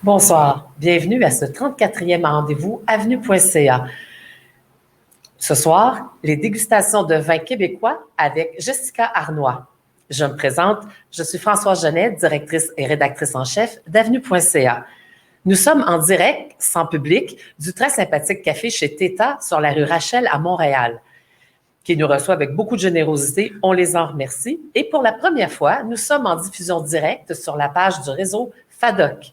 Bonsoir, bienvenue à ce 34e rendez-vous avenue.ca. Ce soir, les dégustations de vins québécois avec Jessica Arnois. Je me présente, je suis Françoise Genet, directrice et rédactrice en chef d'avenue.ca. Nous sommes en direct, sans public, du très sympathique café chez Theta sur la rue Rachel à Montréal, qui nous reçoit avec beaucoup de générosité. On les en remercie. Et pour la première fois, nous sommes en diffusion directe sur la page du réseau FADOC.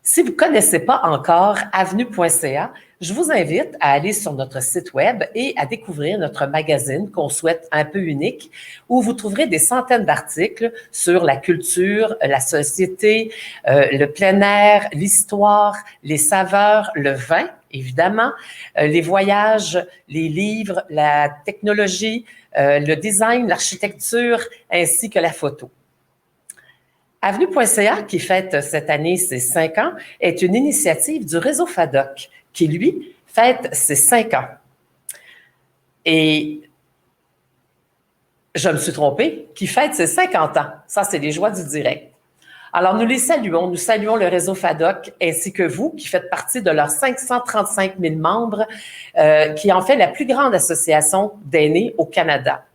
Si vous ne connaissez pas encore avenue.ca, je vous invite à aller sur notre site web et à découvrir notre magazine qu'on souhaite un peu unique, où vous trouverez des centaines d'articles sur la culture, la société, le plein air, l'histoire, les saveurs, le vin, évidemment, les voyages, les livres, la technologie, le design, l'architecture, ainsi que la photo. Avenue.ca, qui fête cette année ses 5 ans, est une initiative du réseau FADOC, qui, lui, fête ses 5 ans. Et je me suis trompée, qui fête ses 50 ans. Ça, c'est les joies du direct. Alors, nous les saluons. Nous saluons le réseau FADOC, ainsi que vous, qui faites partie de leurs 535 000 membres, qui en fait la plus grande association d'aînés au Canada.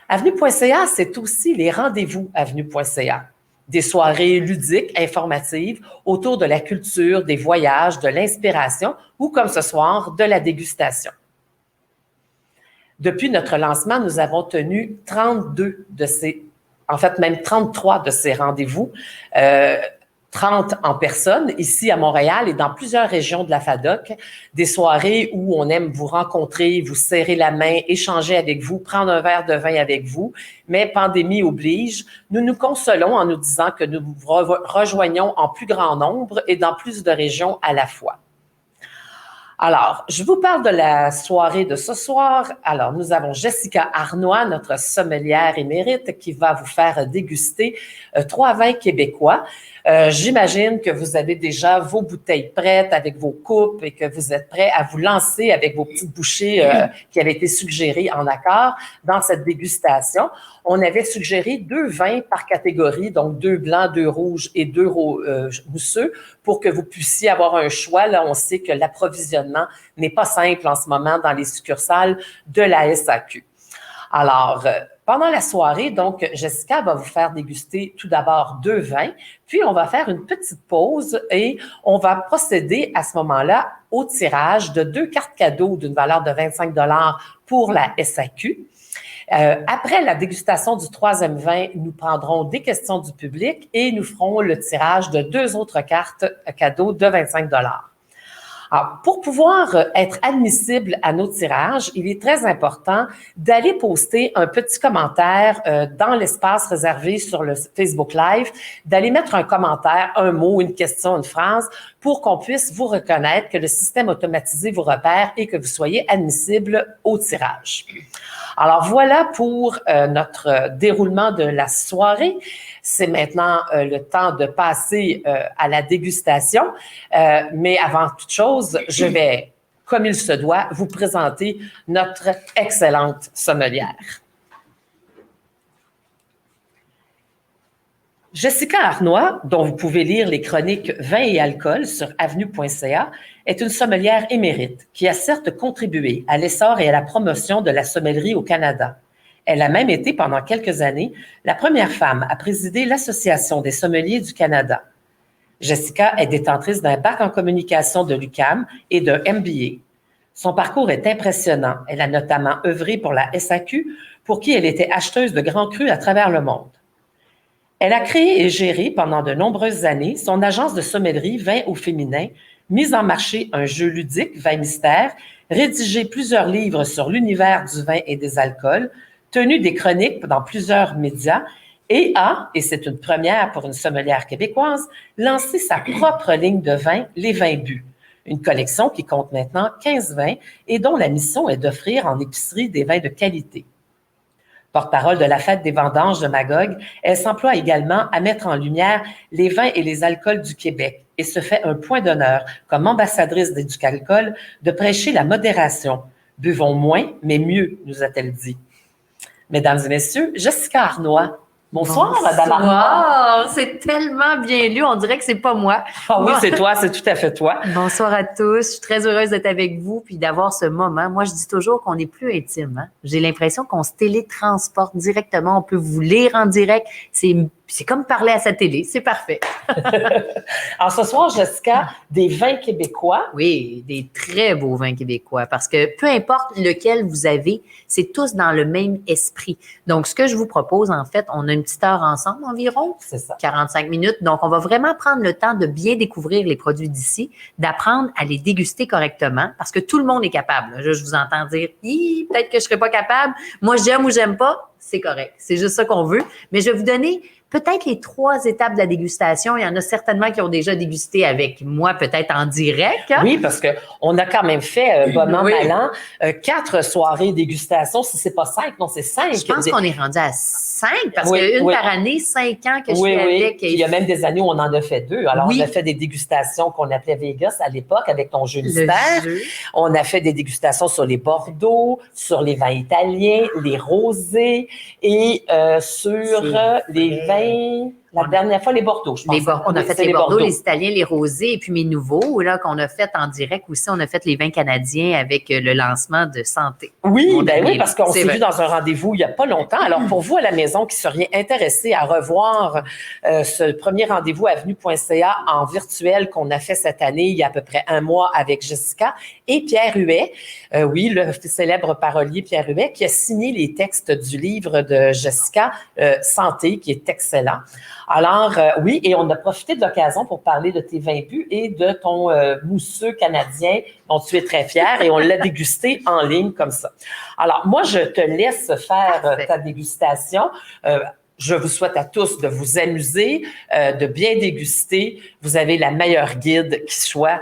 Avenue.ca, c'est aussi les rendez-vous Avenue.ca. Des soirées ludiques, informatives, autour de la culture, des voyages, de l'inspiration ou, comme ce soir, de la dégustation. Depuis notre lancement, nous avons tenu 32 de ces, en fait même 33 de ces rendez-vous, 30 en personne, ici à Montréal et dans plusieurs régions de la FADOC, des soirées où on aime vous rencontrer, vous serrer la main, échanger avec vous, prendre un verre de vin avec vous, mais pandémie oblige, nous nous consolons en nous disant que nous vous rejoignons en plus grand nombre et dans plus de régions à la fois. Alors, je vous parle de la soirée de ce soir. Alors, nous avons Jessica Arnois, notre sommelière émérite, qui va vous faire déguster 3 vins québécois. J'imagine que vous avez déjà vos bouteilles prêtes avec vos coupes et que vous êtes prêts à vous lancer avec vos petites bouchées qui avaient été suggérées en accord dans cette dégustation. On avait suggéré 2 vins par catégorie, donc 2 blancs, 2 rouges et 2 mousseux, pour que vous puissiez avoir un choix. Là, on sait que l'approvisionnement n'est pas simple en ce moment dans les succursales de la SAQ. Alors, pendant la soirée, donc, Jessica va vous faire déguster tout d'abord 2 vins, puis on va faire une petite pause et on va procéder à ce moment-là au tirage de 2 cartes cadeaux d'une valeur de 25 $ pour la SAQ. Après la dégustation du 3e vin, nous prendrons des questions du public et nous ferons le tirage de 2 autres cartes cadeaux de 25 $. Alors, pour pouvoir être admissible à nos tirages, il est très important d'aller poster un petit commentaire dans l'espace réservé sur le Facebook Live, d'aller mettre un commentaire, un mot, une question, une phrase, pour qu'on puisse vous reconnaître, que le système automatisé vous repère et que vous soyez admissible au tirage. Alors voilà pour notre déroulement de la soirée. C'est maintenant le temps de passer à la dégustation. Mais avant toute chose, je vais, comme il se doit, vous présenter notre excellente sommelière. Jessica Arnois, dont vous pouvez lire les chroniques Vin et alcool sur avenue.ca, est une sommelière émérite qui a certes contribué à l'essor et à la promotion de la sommellerie au Canada. Elle a même été, pendant quelques années, la première femme à présider l'Association des sommeliers du Canada. Jessica est détentrice d'un bac en communication de l'UQAM et d'un MBA. Son parcours est impressionnant. Elle a notamment œuvré pour la SAQ, pour qui elle était acheteuse de grands crus à travers le monde. Elle a créé et géré pendant de nombreuses années son agence de sommellerie Vin au féminin, mis en marché un jeu ludique, Vin Mystère, rédigé plusieurs livres sur l'univers du vin et des alcools, tenu des chroniques dans plusieurs médias et c'est une première pour une sommelière québécoise, lancé sa propre ligne de vins, les Vins Bu, une collection qui compte maintenant 15 vins et dont la mission est d'offrir en épicerie des vins de qualité. Porte-parole de la fête des vendanges de Magog, elle s'emploie également à mettre en lumière les vins et les alcools du Québec et se fait un point d'honneur, comme ambassadrice d'Éducalcool, de prêcher la modération. Buvons moins, mais mieux, nous a-t-elle dit. Mesdames et messieurs, Jessica Arnois. Bonsoir, Madame Armand. Bonsoir, c'est tellement bien lu, on dirait que c'est pas moi. Ah oui, c'est toi, c'est tout à fait toi. Bonsoir à tous, je suis très heureuse d'être avec vous puis d'avoir ce moment. Moi, je dis toujours qu'on est plus intime. Hein? J'ai l'impression qu'on se télétransporte directement, on peut vous lire en direct. C'est comme parler à sa télé, c'est parfait. Alors ce soir, Jessica, des vins québécois. Oui, des très beaux vins québécois parce que peu importe lequel vous avez, c'est tous dans le même esprit. Donc, ce que je vous propose, en fait, on a une petite heure ensemble environ. C'est ça. 45 minutes. Donc, on va vraiment prendre le temps de bien découvrir les produits d'ici, d'apprendre à les déguster correctement parce que tout le monde est capable. Là, je vous entends dire, peut-être que je serais pas capable. Moi, j'aime ou j'aime pas. C'est correct. C'est juste ça qu'on veut. Mais je vais vous donner peut-être les 3 étapes de la dégustation. Il y en a certainement qui ont déjà dégusté avec moi, peut-être en direct. Hein? Oui, parce qu'on a quand même fait, bon an, Oui. mal an, 4 soirées dégustation. Si c'est pas 5, non, c'est 5. Je pense qu'on est rendu à 5 parce Oui, qu'une oui. par année, 5 ans que je Oui, suis oui. avec. Puis il y a même des années où on en a fait 2. Alors, Oui. on a fait des dégustations qu'on appelait Vegas à l'époque avec ton jeu Le mystère. jeu. On a fait des dégustations sur les Bordeaux, sur les vins italiens, les rosés et sur les vins... La dernière fois, les Bordeaux, je pense. On a Oui, fait c'est les Bordeaux, les Italiens, les rosés, et puis mes nouveaux, là, qu'on a fait en direct aussi, on a fait les vins canadiens avec le lancement de Santé. Oui, Mon ben ami, oui, parce qu'on c'est s'est vrai. vu dans un rendez-vous il n'y a pas longtemps. Alors, pour vous à la maison qui seriez intéressés à revoir ce premier rendez-vous avenue.ca en virtuel qu'on a fait cette année, il y a à peu près un mois avec Jessica et Pierre Huet, oui, le célèbre parolier Pierre Huet, qui a signé les textes du livre de Jessica, Santé, qui est excellent. Alors, oui, et on a profité de l'occasion pour parler de tes vins bu et de ton mousseux canadien dont tu es très fier et on l'a dégusté en ligne comme ça. Alors, moi, je te laisse faire ta dégustation. Je vous souhaite à tous de vous amuser, de bien déguster. Vous avez la meilleure guide qui soit.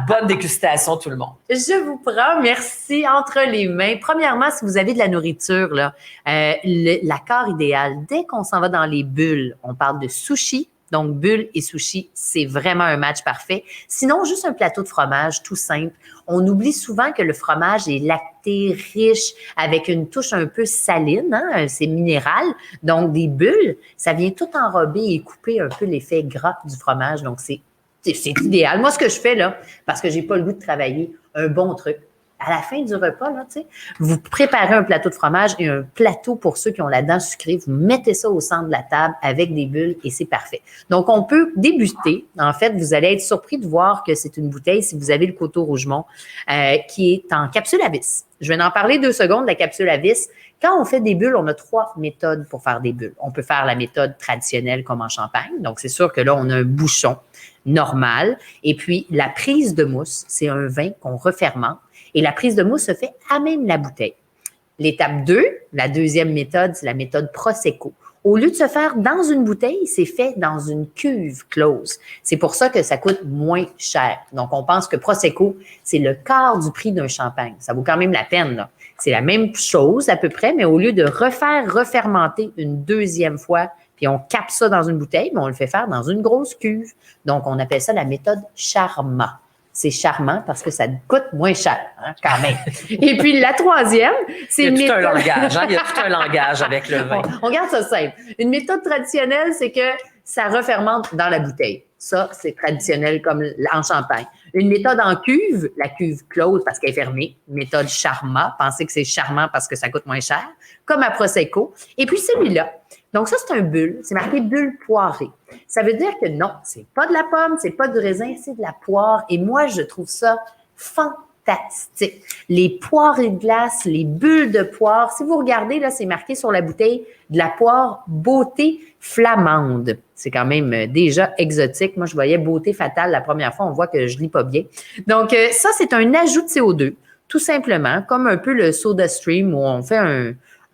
Bonne dégustation, tout le monde. Je vous prends, merci, entre les mains. Premièrement, si vous avez de la nourriture, là, l'accord idéal, dès qu'on s'en va dans les bulles, on parle de sushi. Donc, bulles et sushi, c'est vraiment un match parfait. Sinon, juste un plateau de fromage, tout simple. On oublie souvent que le fromage est lacté, riche, avec une touche un peu saline, hein? C'est minéral. Donc, des bulles, ça vient tout enrober et couper un peu l'effet gras du fromage. Donc, c'est idéal. Moi, ce que je fais, là, parce que j'ai pas le goût de travailler, un bon truc. À la fin du repas, là, tu sais, vous préparez un plateau de fromage et un plateau pour ceux qui ont la dent sucrée. Vous mettez ça au centre de la table avec des bulles et c'est parfait. Donc, on peut déguster. En fait, vous allez être surpris de voir que c'est une bouteille, si vous avez le Coteau Rougemont, qui est en capsule à vis. Je vais en parler 2 secondes, la capsule à vis. Quand on fait des bulles, on a 3 méthodes pour faire des bulles. On peut faire la méthode traditionnelle comme en champagne. Donc, c'est sûr que là, on a un bouchon normal. Et puis, la prise de mousse, c'est un vin qu'on refermente. Et la prise de mousse se fait à même la bouteille. L'étape 2, la deuxième méthode, c'est la méthode Prosecco. Au lieu de se faire dans une bouteille, c'est fait dans une cuve close. C'est pour ça que ça coûte moins cher. Donc, on pense que Prosecco, c'est le quart du prix d'un champagne. Ça vaut quand même la peine, là. C'est la même chose à peu près, mais au lieu de refermenter une deuxième fois, puis on capte ça dans une bouteille, mais on le fait faire dans une grosse cuve. Donc, on appelle ça la méthode Charmat. C'est charmant parce que ça coûte moins cher, hein, quand même. Et puis, la troisième, c'est une méthode... Il y a tout un langage, hein? Il y a tout un langage avec le vin. On garde ça simple. Une méthode traditionnelle, c'est que ça refermente dans la bouteille. Ça, c'est traditionnel comme en champagne. Une méthode en cuve, la cuve close parce qu'elle est fermée. Méthode Charmat, pensez que c'est charmant parce que ça coûte moins cher, comme à Prosecco. Et puis celui-là. Donc ça, c'est un bulle. C'est marqué bulle poirée. Ça veut dire que non, c'est pas de la pomme, c'est pas du raisin, c'est de la poire. Et moi, je trouve ça fantastique. Les poirées de glace, les bulles de poire. Si vous regardez, là, c'est marqué sur la bouteille de la poire beauté flamande. C'est quand même déjà exotique. Moi, je voyais beauté fatale la première fois. On voit que je lis pas bien. Donc, ça, c'est un ajout de CO2, tout simplement, comme un peu le Soda Stream où on fait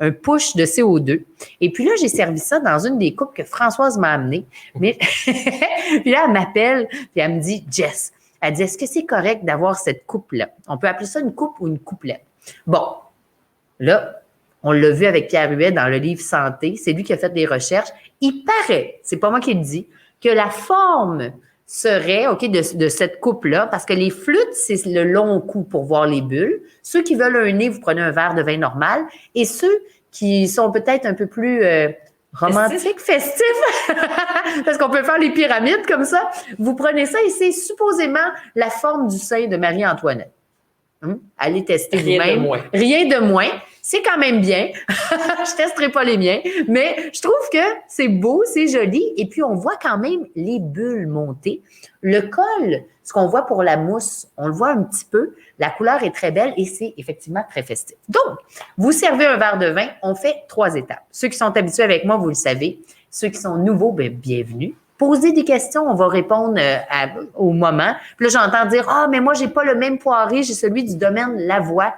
un push de CO2. Et puis là, j'ai servi ça dans une des coupes que Françoise m'a amenée. Mais puis là, elle m'appelle, puis elle me dit, Jess, elle dit, est-ce que c'est correct d'avoir cette coupe-là? On peut appeler ça une coupe ou une coupelette. Bon, là, on l'a vu avec Pierre Huet dans le livre Santé. C'est lui qui a fait des recherches. Il paraît, c'est pas moi qui le dis, que la forme serait, OK, de cette coupe-là, parce que les flûtes, c'est le long cou pour voir les bulles. Ceux qui veulent un nez, vous prenez un verre de vin normal. Et ceux qui sont peut-être un peu plus romantique, festif, parce qu'on peut faire les pyramides comme ça. Vous prenez ça et c'est supposément la forme du sein de Marie-Antoinette. Allez tester vous-même. Rien de moins. C'est quand même bien. Je testerai pas les miens, mais je trouve que c'est beau, c'est joli. Et puis, on voit quand même les bulles monter. Le col, ce qu'on voit pour la mousse, on le voit un petit peu. La couleur est très belle et c'est effectivement très festif. Donc, vous servez un verre de vin, on fait 3 étapes. Ceux qui sont habitués avec moi, vous le savez. Ceux qui sont nouveaux, bien, bienvenue. Posez des questions, on va répondre au moment. Puis là, j'entends dire « Ah, mais moi, j'ai pas le même poiré, j'ai celui du domaine Lavoie. »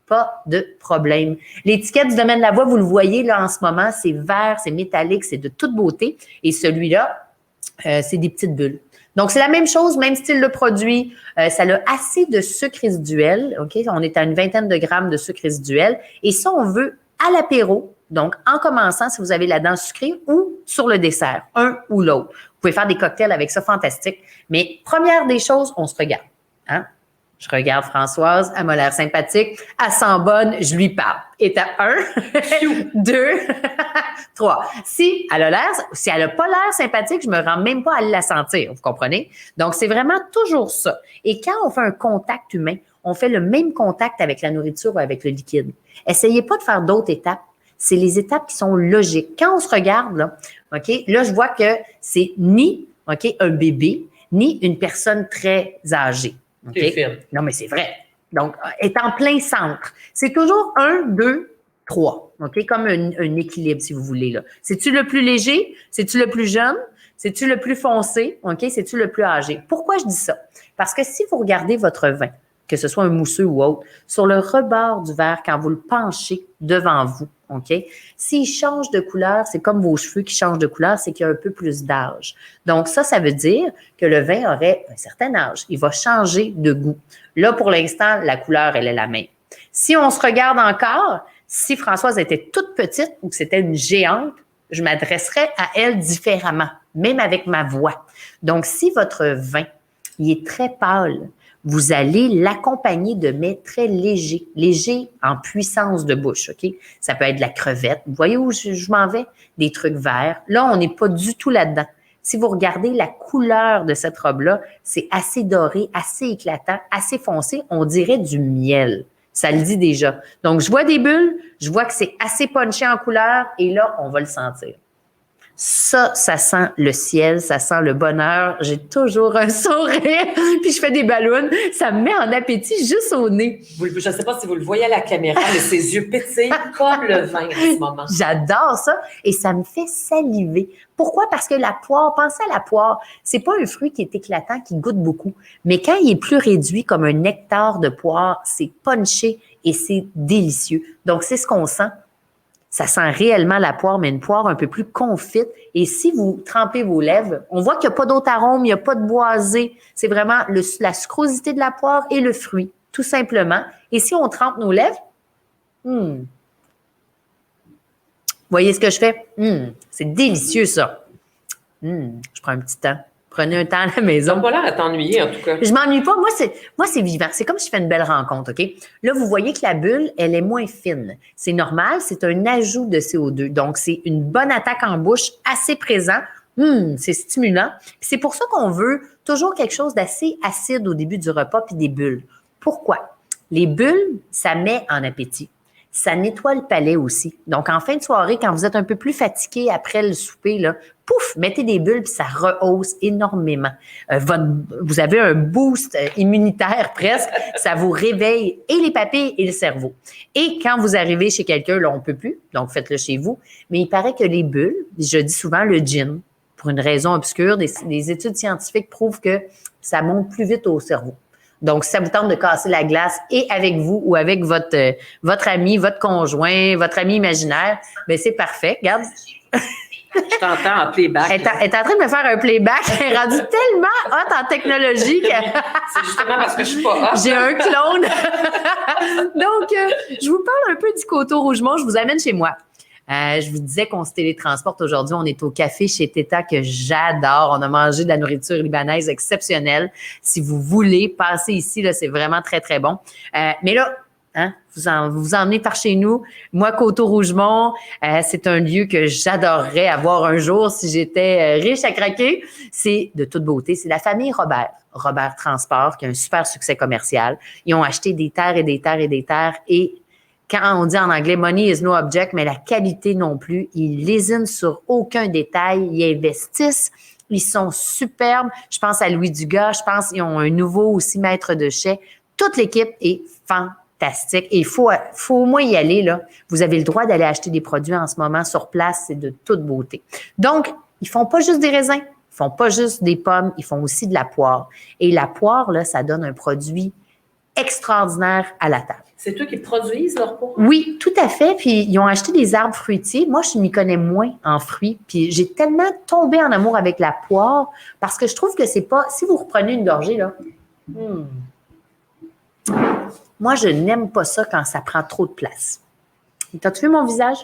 Pas de problème. L'étiquette du domaine Lavoie, vous le voyez là en ce moment, c'est vert, c'est métallique, c'est de toute beauté. Et celui-là, c'est des petites bulles. Donc, c'est la même chose, même style de produit. Ça a assez de sucre résiduel. OK? On est à une 20aine de grammes de sucre résiduel. Et ça, on veut à l'apéro. Donc, en commençant, si vous avez la dent sucrée ou sur le dessert, un ou l'autre. Vous pouvez faire des cocktails avec ça, fantastique. Mais première des choses, on se regarde. Hein? Je regarde Françoise, elle m'a l'air sympathique, elle sent bonne, je lui parle. Étape 1, 2, 3. Si elle a pas l'air sympathique, je me rends même pas à la sentir, vous comprenez? Donc, c'est vraiment toujours ça. Et quand on fait un contact humain, on fait le même contact avec la nourriture ou avec le liquide. Essayez pas de faire d'autres étapes. C'est les étapes qui sont logiques. Quand on se regarde, là, OK, là, je vois que c'est ni, OK, un bébé, ni une personne très âgée. Okay? Non, mais c'est vrai. Donc, est en plein centre. C'est toujours 1, 2, 3. OK? Comme un équilibre, si vous voulez. Là. C'est-tu le plus léger? C'est-tu le plus jeune? C'est-tu le plus foncé? OK? C'est-tu le plus âgé? Pourquoi je dis ça? Parce que si vous regardez votre vin, que ce soit un mousseux ou autre, sur le rebord du verre, quand vous le penchez devant vous, OK? S'il change de couleur, c'est comme vos cheveux qui changent de couleur, c'est qu'il y a un peu plus d'âge. Donc, ça veut dire que le vin aurait un certain âge. Il va changer de goût. Là, pour l'instant, la couleur, elle est la même. Si on se regarde encore, si Françoise était toute petite ou que c'était une géante, je m'adresserais à elle différemment, même avec ma voix. Donc, si votre vin, il est très pâle, vous allez l'accompagner de mets très légers, légers en puissance de bouche, OK? Ça peut être de la crevette. Vous voyez où je m'en vais? Des trucs verts. Là, on n'est pas du tout là-dedans. Si vous regardez la couleur de cette robe-là, c'est assez doré, assez éclatant, assez foncé. On dirait du miel. Ça le dit déjà. Donc, je vois des bulles, je vois que c'est assez punché en couleur et là, on va le sentir. Ça sent le ciel, ça sent le bonheur. J'ai toujours un sourire, puis je fais des ballons. Ça me met en appétit juste au nez. Je ne sais pas si vous le voyez à la caméra, mais ses yeux pétillent comme le vin en ce moment. J'adore ça et ça me fait saliver. Pourquoi? Parce que la poire, pensez à la poire, c'est pas un fruit qui est éclatant, qui goûte beaucoup. Mais quand il est plus réduit comme un nectar de poire, c'est punché et c'est délicieux. Donc, c'est ce qu'on sent. Ça sent réellement la poire, mais une poire un peu plus confite. Et si vous trempez vos lèvres, on voit qu'il n'y a pas d'autre arôme, il n'y a pas de boisé. C'est vraiment la sucrosité de la poire et le fruit, tout simplement. Et si on trempe nos lèvres, voyez ce que je fais? C'est délicieux, ça. Je prends un petit temps. Prenez un temps à la maison. Tu n'as pas l'air à t'ennuyer, en tout cas. Je m'ennuie pas. Moi, c'est vivant. C'est comme si je fais une belle rencontre, OK? Là, vous voyez que la bulle, elle est moins fine. C'est normal, c'est un ajout de CO2. Donc, c'est une bonne attaque en bouche, assez présent. C'est stimulant. Puis c'est pour ça qu'on veut toujours quelque chose d'assez acide au début du repas, puis des bulles. Pourquoi? Les bulles, ça met en appétit. Ça nettoie le palais aussi. Donc, en fin de soirée, quand vous êtes un peu plus fatigué après le souper, là, pouf, mettez des bulles puis ça rehausse énormément. Vous avez un boost immunitaire presque. Ça vous réveille et les papilles et le cerveau. Et quand vous arrivez chez quelqu'un, là, on peut plus, donc faites-le chez vous. Mais il paraît que les bulles, je dis souvent le gin, pour une raison obscure, des études scientifiques prouvent que ça monte plus vite au cerveau. Donc, si ça vous tente de casser la glace et avec vous ou avec votre ami, votre conjoint, votre ami imaginaire, bien, c'est parfait. Regarde. Je t'entends en playback. Elle est en train de me faire un playback. Elle est rendue tellement hot en technologie que... C'est justement parce que je suis pas hot. J'ai un clone. Donc, je vous parle un peu du Coteau Rougemont. Je vous amène chez moi. Je vous disais qu'on se télétransporte aujourd'hui. On est au café chez Teta que j'adore. On a mangé de la nourriture libanaise exceptionnelle. Si vous voulez passer ici, là, c'est vraiment très, très bon. Mais là, Hein? Vous emmenez par chez nous. Moi, Coteau-Rougemont, c'est un lieu que j'adorerais avoir un jour si j'étais riche à craquer. C'est de toute beauté. C'est la famille Robert. Robert Transport, qui a un super succès commercial. Ils ont acheté des terres et des terres et des terres. Et quand on dit en anglais « money is no object », mais la qualité non plus, ils lésinent sur aucun détail. Ils investissent. Ils sont superbes. Je pense à Louis Dugas. Je pense qu'ils ont un nouveau aussi maître de chai. Toute l'équipe est fantastique. Et il faut au moins y aller, là. Vous avez le droit d'aller acheter des produits en ce moment sur place. C'est de toute beauté. Donc, ils font pas juste des raisins. Ils font pas juste des pommes. Ils font aussi de la poire. Et la poire, là, ça donne un produit extraordinaire à la table. C'est eux qui produisent leur poire? Oui, tout à fait. Puis, ils ont acheté des arbres fruitiers. Moi, je m'y connais moins en fruits. Puis, j'ai tellement tombé en amour avec la poire parce que je trouve que c'est pas... Si vous reprenez une gorgée, là... Moi, je n'aime pas ça quand ça prend trop de place. T'as-tu vu mon visage?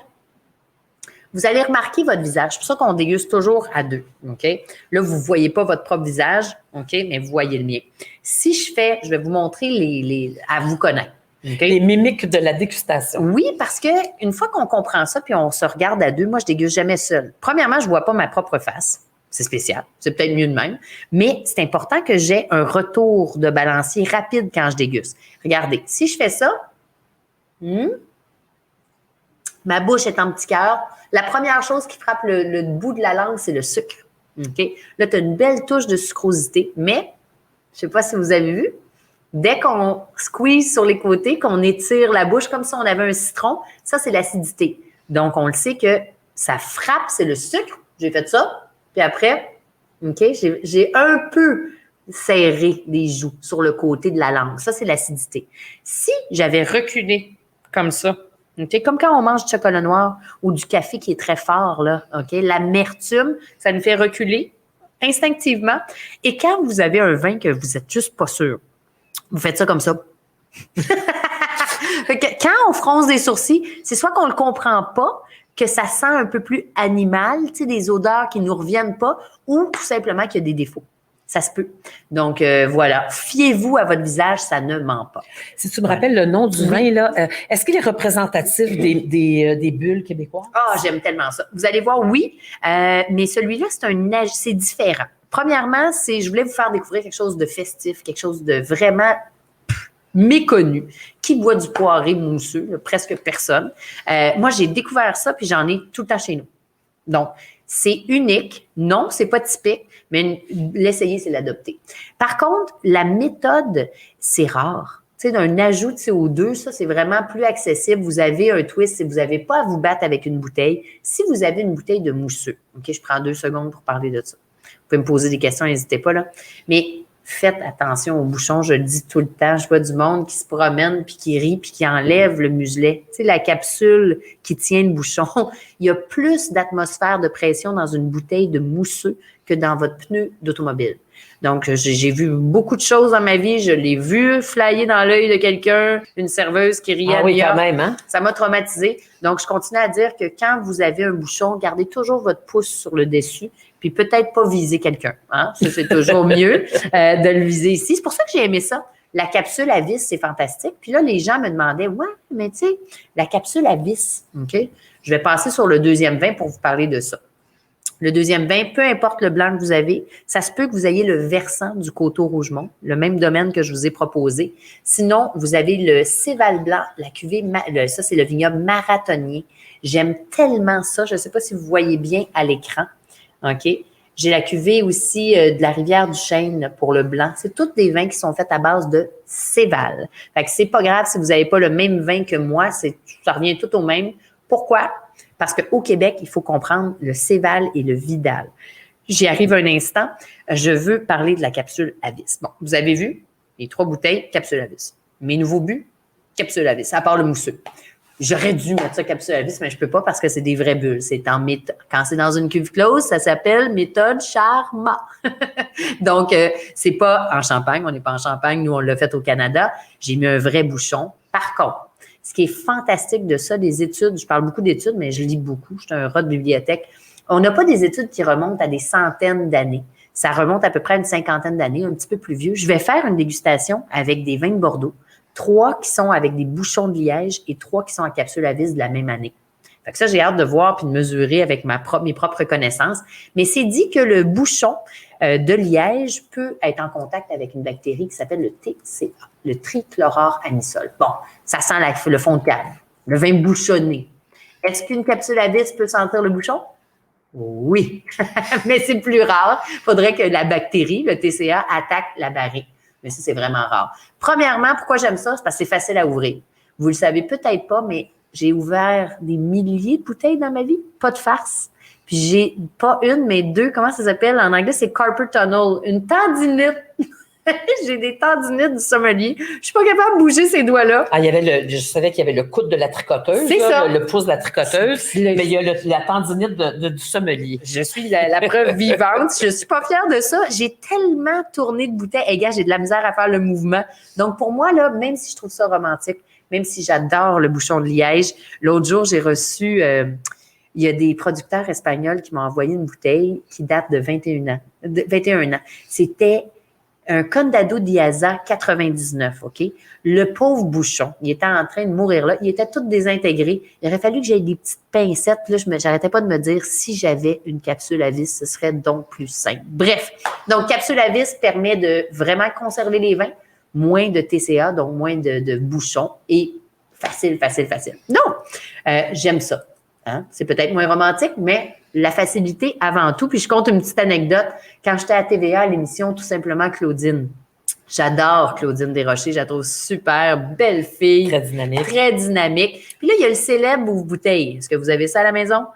Vous allez remarquer votre visage. C'est pour ça qu'on déguste toujours à deux. OK? Là, vous ne voyez pas votre propre visage, OK? Mais vous voyez le mien. Si je vais vous montrer à vous connaître. Okay? Les mimiques de la dégustation. Oui, parce que une fois qu'on comprend ça, puis on se regarde à deux, moi, je déguste jamais seule. Premièrement, je vois pas ma propre face. C'est spécial. C'est peut-être mieux de même. Mais c'est important que j'ai un retour de balancier rapide quand je déguste. Regardez, si je fais ça, ma bouche est en petit cœur. La première chose qui frappe le bout de la langue, c'est le sucre. Okay? Là, tu as une belle touche de sucrosité. Mais, je ne sais pas si vous avez vu, dès qu'on squeeze sur les côtés, qu'on étire la bouche comme si on avait un citron, ça, c'est l'acidité. Donc, on le sait que ça frappe, c'est le sucre. J'ai fait ça. Puis après, OK, j'ai un peu serré les joues sur le côté de la langue. Ça, c'est l'acidité. Si j'avais reculé comme ça, OK, comme quand on mange du chocolat noir ou du café qui est très fort, là, OK, l'amertume, ça nous fait reculer instinctivement. Et quand vous avez un vin que vous n'êtes juste pas sûr, vous faites ça comme ça. Quand on fronce des sourcils, c'est soit qu'on ne le comprend pas, que ça sent un peu plus animal, tu sais, des odeurs qui ne nous reviennent pas, ou tout simplement qu'il y a des défauts. Ça se peut. Donc, voilà. Fiez-vous à votre visage, ça ne ment pas. Si tu me rappelles le nom du vin, là, est-ce qu'il est représentatif des bulles québécoises? Ah, j'aime tellement ça. Vous allez voir, oui, mais celui-là, c'est différent. Premièrement, je voulais vous faire découvrir quelque chose de festif, quelque chose de vraiment méconnu. Qui boit du poiré mousseux? Là, presque personne. Moi, j'ai découvert ça, puis j'en ai tout le temps chez nous. Donc, c'est unique. Non, c'est pas typique, mais l'essayer, c'est l'adopter. Par contre, la méthode, c'est rare. Tu sais, d'un ajout de CO2, ça, c'est vraiment plus accessible. Vous avez un twist si vous n'avez pas à vous battre avec une bouteille. Si vous avez une bouteille de mousseux, OK, je prends 2 secondes pour parler de ça. Vous pouvez me poser des questions, n'hésitez pas, là. Mais faites attention aux bouchons, je le dis tout le temps. Je vois du monde qui se promène, puis qui rit, puis qui enlève le muselet. Tu sais, la capsule qui tient le bouchon, il y a plus d'atmosphère de pression dans une bouteille de mousseux que dans votre pneu d'automobile. Donc, j'ai vu beaucoup de choses dans ma vie. Je l'ai vu flyer dans l'œil de quelqu'un, une serveuse qui riait. Ah oui, quand même, hein? Ça m'a traumatisée. Donc, je continue à dire que quand vous avez un bouchon, gardez toujours votre pouce sur le dessus, puis peut-être pas viser quelqu'un. Hein? Ça, c'est toujours mieux de le viser ici. C'est pour ça que j'ai aimé ça. La capsule à vis, c'est fantastique. Puis là, les gens me demandaient, ouais, mais tu sais, la capsule à vis, OK? Je vais passer sur le deuxième vin pour vous parler de ça. Le deuxième vin, peu importe le blanc que vous avez, ça se peut que vous ayez le versant du Coteau-Rougemont, le même domaine que je vous ai proposé. Sinon, vous avez le Céval blanc, la cuvée, ça c'est le vignoble marathonnier. J'aime tellement ça. Je ne sais pas si vous voyez bien à l'écran. OK? J'ai la cuvée aussi de la rivière du Chêne pour le blanc. C'est tous des vins qui sont faits à base de Céval. Fait que c'est pas grave si vous n'avez pas le même vin que moi, ça revient tout au même. Pourquoi? Parce qu'au Québec, il faut comprendre le Céval et le Vidal. J'y arrive un instant. Je veux parler de la capsule à vis. Bon, vous avez vu, les 3 bouteilles, capsule à vis. Mes nouveaux buts, capsule à vis, à part le mousseux. J'aurais dû mettre ça capsule à vis, mais je peux pas parce que c'est des vraies bulles. C'est en méthode. Quand c'est dans une cuve close, ça s'appelle méthode Charmat. Donc, c'est pas en Champagne. On n'est pas en Champagne. Nous, on l'a fait au Canada. J'ai mis un vrai bouchon. Par contre, ce qui est fantastique de ça, des études, je parle beaucoup d'études, mais je lis beaucoup. Je suis un rat de bibliothèque. On n'a pas des études qui remontent à des centaines d'années. Ça remonte à peu près à une 50aine d'années, un petit peu plus vieux. Je vais faire une dégustation avec des vins de Bordeaux. 3 qui sont avec des bouchons de liège et 3 qui sont en capsule à vis de la même année. Fait que ça, j'ai hâte de voir puis de mesurer avec mes propres connaissances. Mais c'est dit que le bouchon de liège peut être en contact avec une bactérie qui s'appelle le TCA, le trichloroanisole. Bon, ça sent le fond de cave, le vin bouchonné. Est-ce qu'une capsule à vis peut sentir le bouchon? Oui, mais c'est plus rare. Il faudrait que la bactérie, le TCA, attaque la barrique. Mais ça, c'est vraiment rare. Premièrement, pourquoi j'aime ça? C'est parce que c'est facile à ouvrir. Vous le savez peut-être pas, mais j'ai ouvert des milliers de bouteilles dans ma vie. Pas de farce. Puis j'ai pas une, mais 2. Comment ça s'appelle? En anglais, c'est carpal tunnel. Une tendinite. J'ai des tendinites du sommelier. Je suis pas capable de bouger ces doigts-là. Ah, je savais qu'il y avait le coude de la tricoteuse. C'est ça. Le pouce de la tricoteuse. Mais il y a la tendinite du sommelier. Je suis la preuve vivante. Je suis pas fière de ça. J'ai tellement tourné de bouteilles. Et gars, j'ai de la misère à faire le mouvement. Donc, pour moi, là, même si je trouve ça romantique, même si j'adore le bouchon de liège, l'autre jour, j'ai reçu... il y a des producteurs espagnols qui m'ont envoyé une bouteille qui date de 21 ans. C'était un Condado d'Iaza 99, OK? Le pauvre bouchon, il était en train de mourir là. Il était tout désintégré. Il aurait fallu que j'aie des petites pincettes. Là, j'arrêtais pas de me dire, si j'avais une capsule à vis, ce serait donc plus simple. Bref, donc capsule à vis permet de vraiment conserver les vins, moins de TCA, donc moins de bouchons et facile. Non, j'aime ça. Hein? C'est peut-être moins romantique, mais la facilité avant tout. Puis je compte une petite anecdote. Quand j'étais à TVA à l'émission, tout simplement Claudine. J'adore Claudine Desrochers. Je la trouve super belle fille. Très dynamique. Très dynamique. Puis là, il y a le célèbre ouvre-bouteille. Est-ce que vous avez ça à la maison?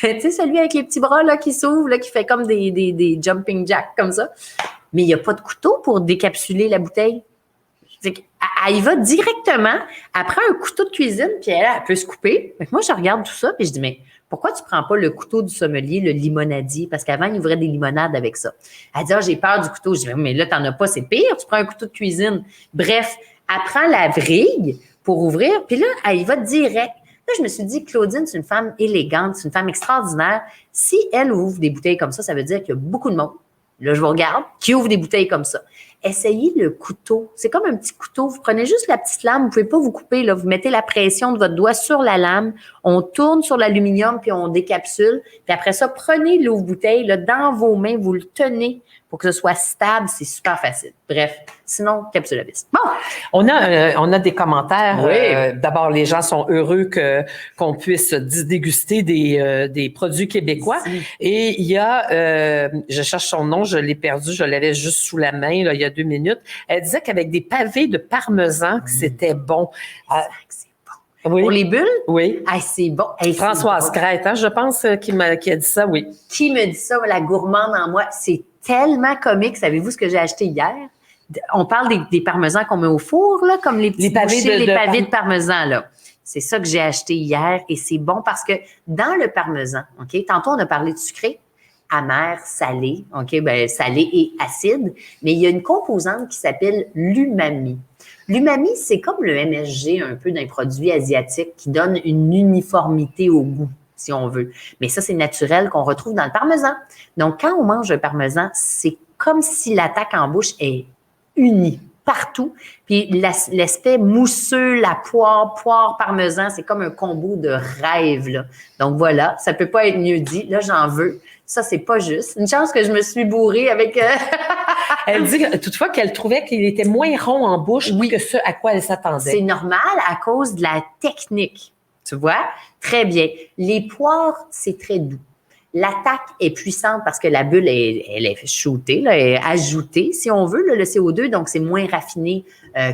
Tu sais, celui avec les petits bras là, qui s'ouvrent, là, qui fait comme des jumping jacks comme ça. Mais il n'y a pas de couteau pour décapsuler la bouteille. Elle y va directement, elle prend un couteau de cuisine, puis elle peut se couper. Fait que moi, je regarde tout ça, puis je dis, mais pourquoi tu prends pas le couteau du sommelier, le limonadier? Parce qu'avant, il ouvrait des limonades avec ça. Elle dit, j'ai peur du couteau. Je dis, mais là, t'en as pas, c'est pire, tu prends un couteau de cuisine. Bref, elle prend la vrille pour ouvrir, puis là, elle y va direct. Là, je me suis dit, Claudine, c'est une femme élégante, c'est une femme extraordinaire. Si elle ouvre des bouteilles comme ça veut dire qu'il y a beaucoup de monde, là, je vous regarde, qui ouvre des bouteilles comme ça. Essayez le couteau. C'est comme un petit couteau. Vous prenez juste la petite lame. Vous ne pouvez pas vous couper. Là. Vous mettez la pression de votre doigt sur la lame. On tourne sur l'aluminium puis on décapsule. Puis après ça, prenez l'ouvre-bouteille là, dans vos mains. Vous le tenez pour que ce soit stable. C'est super facile. Bref, sinon, capsule à vis. Bon. On a des commentaires. Oui. D'abord, les gens sont heureux qu'on puisse déguster des produits québécois. Merci. Et il y a, je cherche son nom, je l'ai perdu, je l'avais juste sous la main là, il y a 2 minutes. Elle disait qu'avec des pavés de parmesan, que c'était bon. C'est bon. Oui. Pour les bulles? Oui. Ah, c'est bon. Hey, Françoise c'est bon. Crête, hein, je pense, qui a dit ça, oui. Qui me dit ça? La gourmande en moi. C'est tellement comique. Savez-vous ce que j'ai acheté hier? On parle des parmesans qu'on met au four, là, comme les petits pavés de parmesan, là. C'est ça que j'ai acheté hier et c'est bon parce que dans le parmesan, OK, tantôt on a parlé de sucré, amer, salé, OK, ben salé et acide, mais il y a une composante qui s'appelle l'umami. L'umami, c'est comme le MSG un peu d'un produit asiatique qui donne une uniformité au goût, si on veut. Mais ça, c'est naturel qu'on retrouve dans le parmesan. Donc, quand on mange un parmesan, c'est comme si l'attaque en bouche est unie partout. Puis l'aspect mousseux, la poire parmesan, c'est comme un combo de rêve, là. Donc voilà, ça peut pas être mieux dit. Là, j'en veux. Ça, c'est pas juste. Une chance que je me suis bourrée avec... Elle dit toutefois qu'elle trouvait qu'il était moins rond en bouche que ce à quoi elle s'attendait. C'est normal à cause de la technique. Tu vois? Très bien. Les poires, c'est très doux. L'attaque est puissante parce que la bulle, elle est shootée, là, elle est ajoutée, si on veut, là, le CO2, donc c'est moins raffiné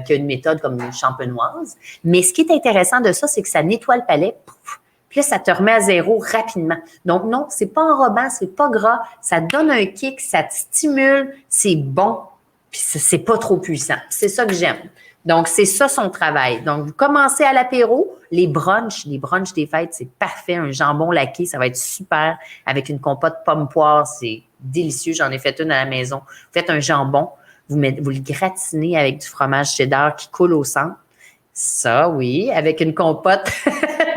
qu'une méthode comme une champenoise. Mais ce qui est intéressant de ça, c'est que ça nettoie le palais, pouf, puis là, ça te remet à zéro rapidement. Donc non, c'est pas enrobant, c'est pas gras, ça donne un kick, ça te stimule, c'est bon, puis c'est pas trop puissant. C'est ça que j'aime. Donc, c'est ça son travail. Donc, vous commencez à l'apéro, les brunchs des fêtes, c'est parfait. Un jambon laqué, ça va être super avec une compote pomme-poire, c'est délicieux. J'en ai fait une à la maison. Vous faites un jambon, vous le gratinez avec du fromage cheddar qui coule au centre. Ça, oui, avec une compote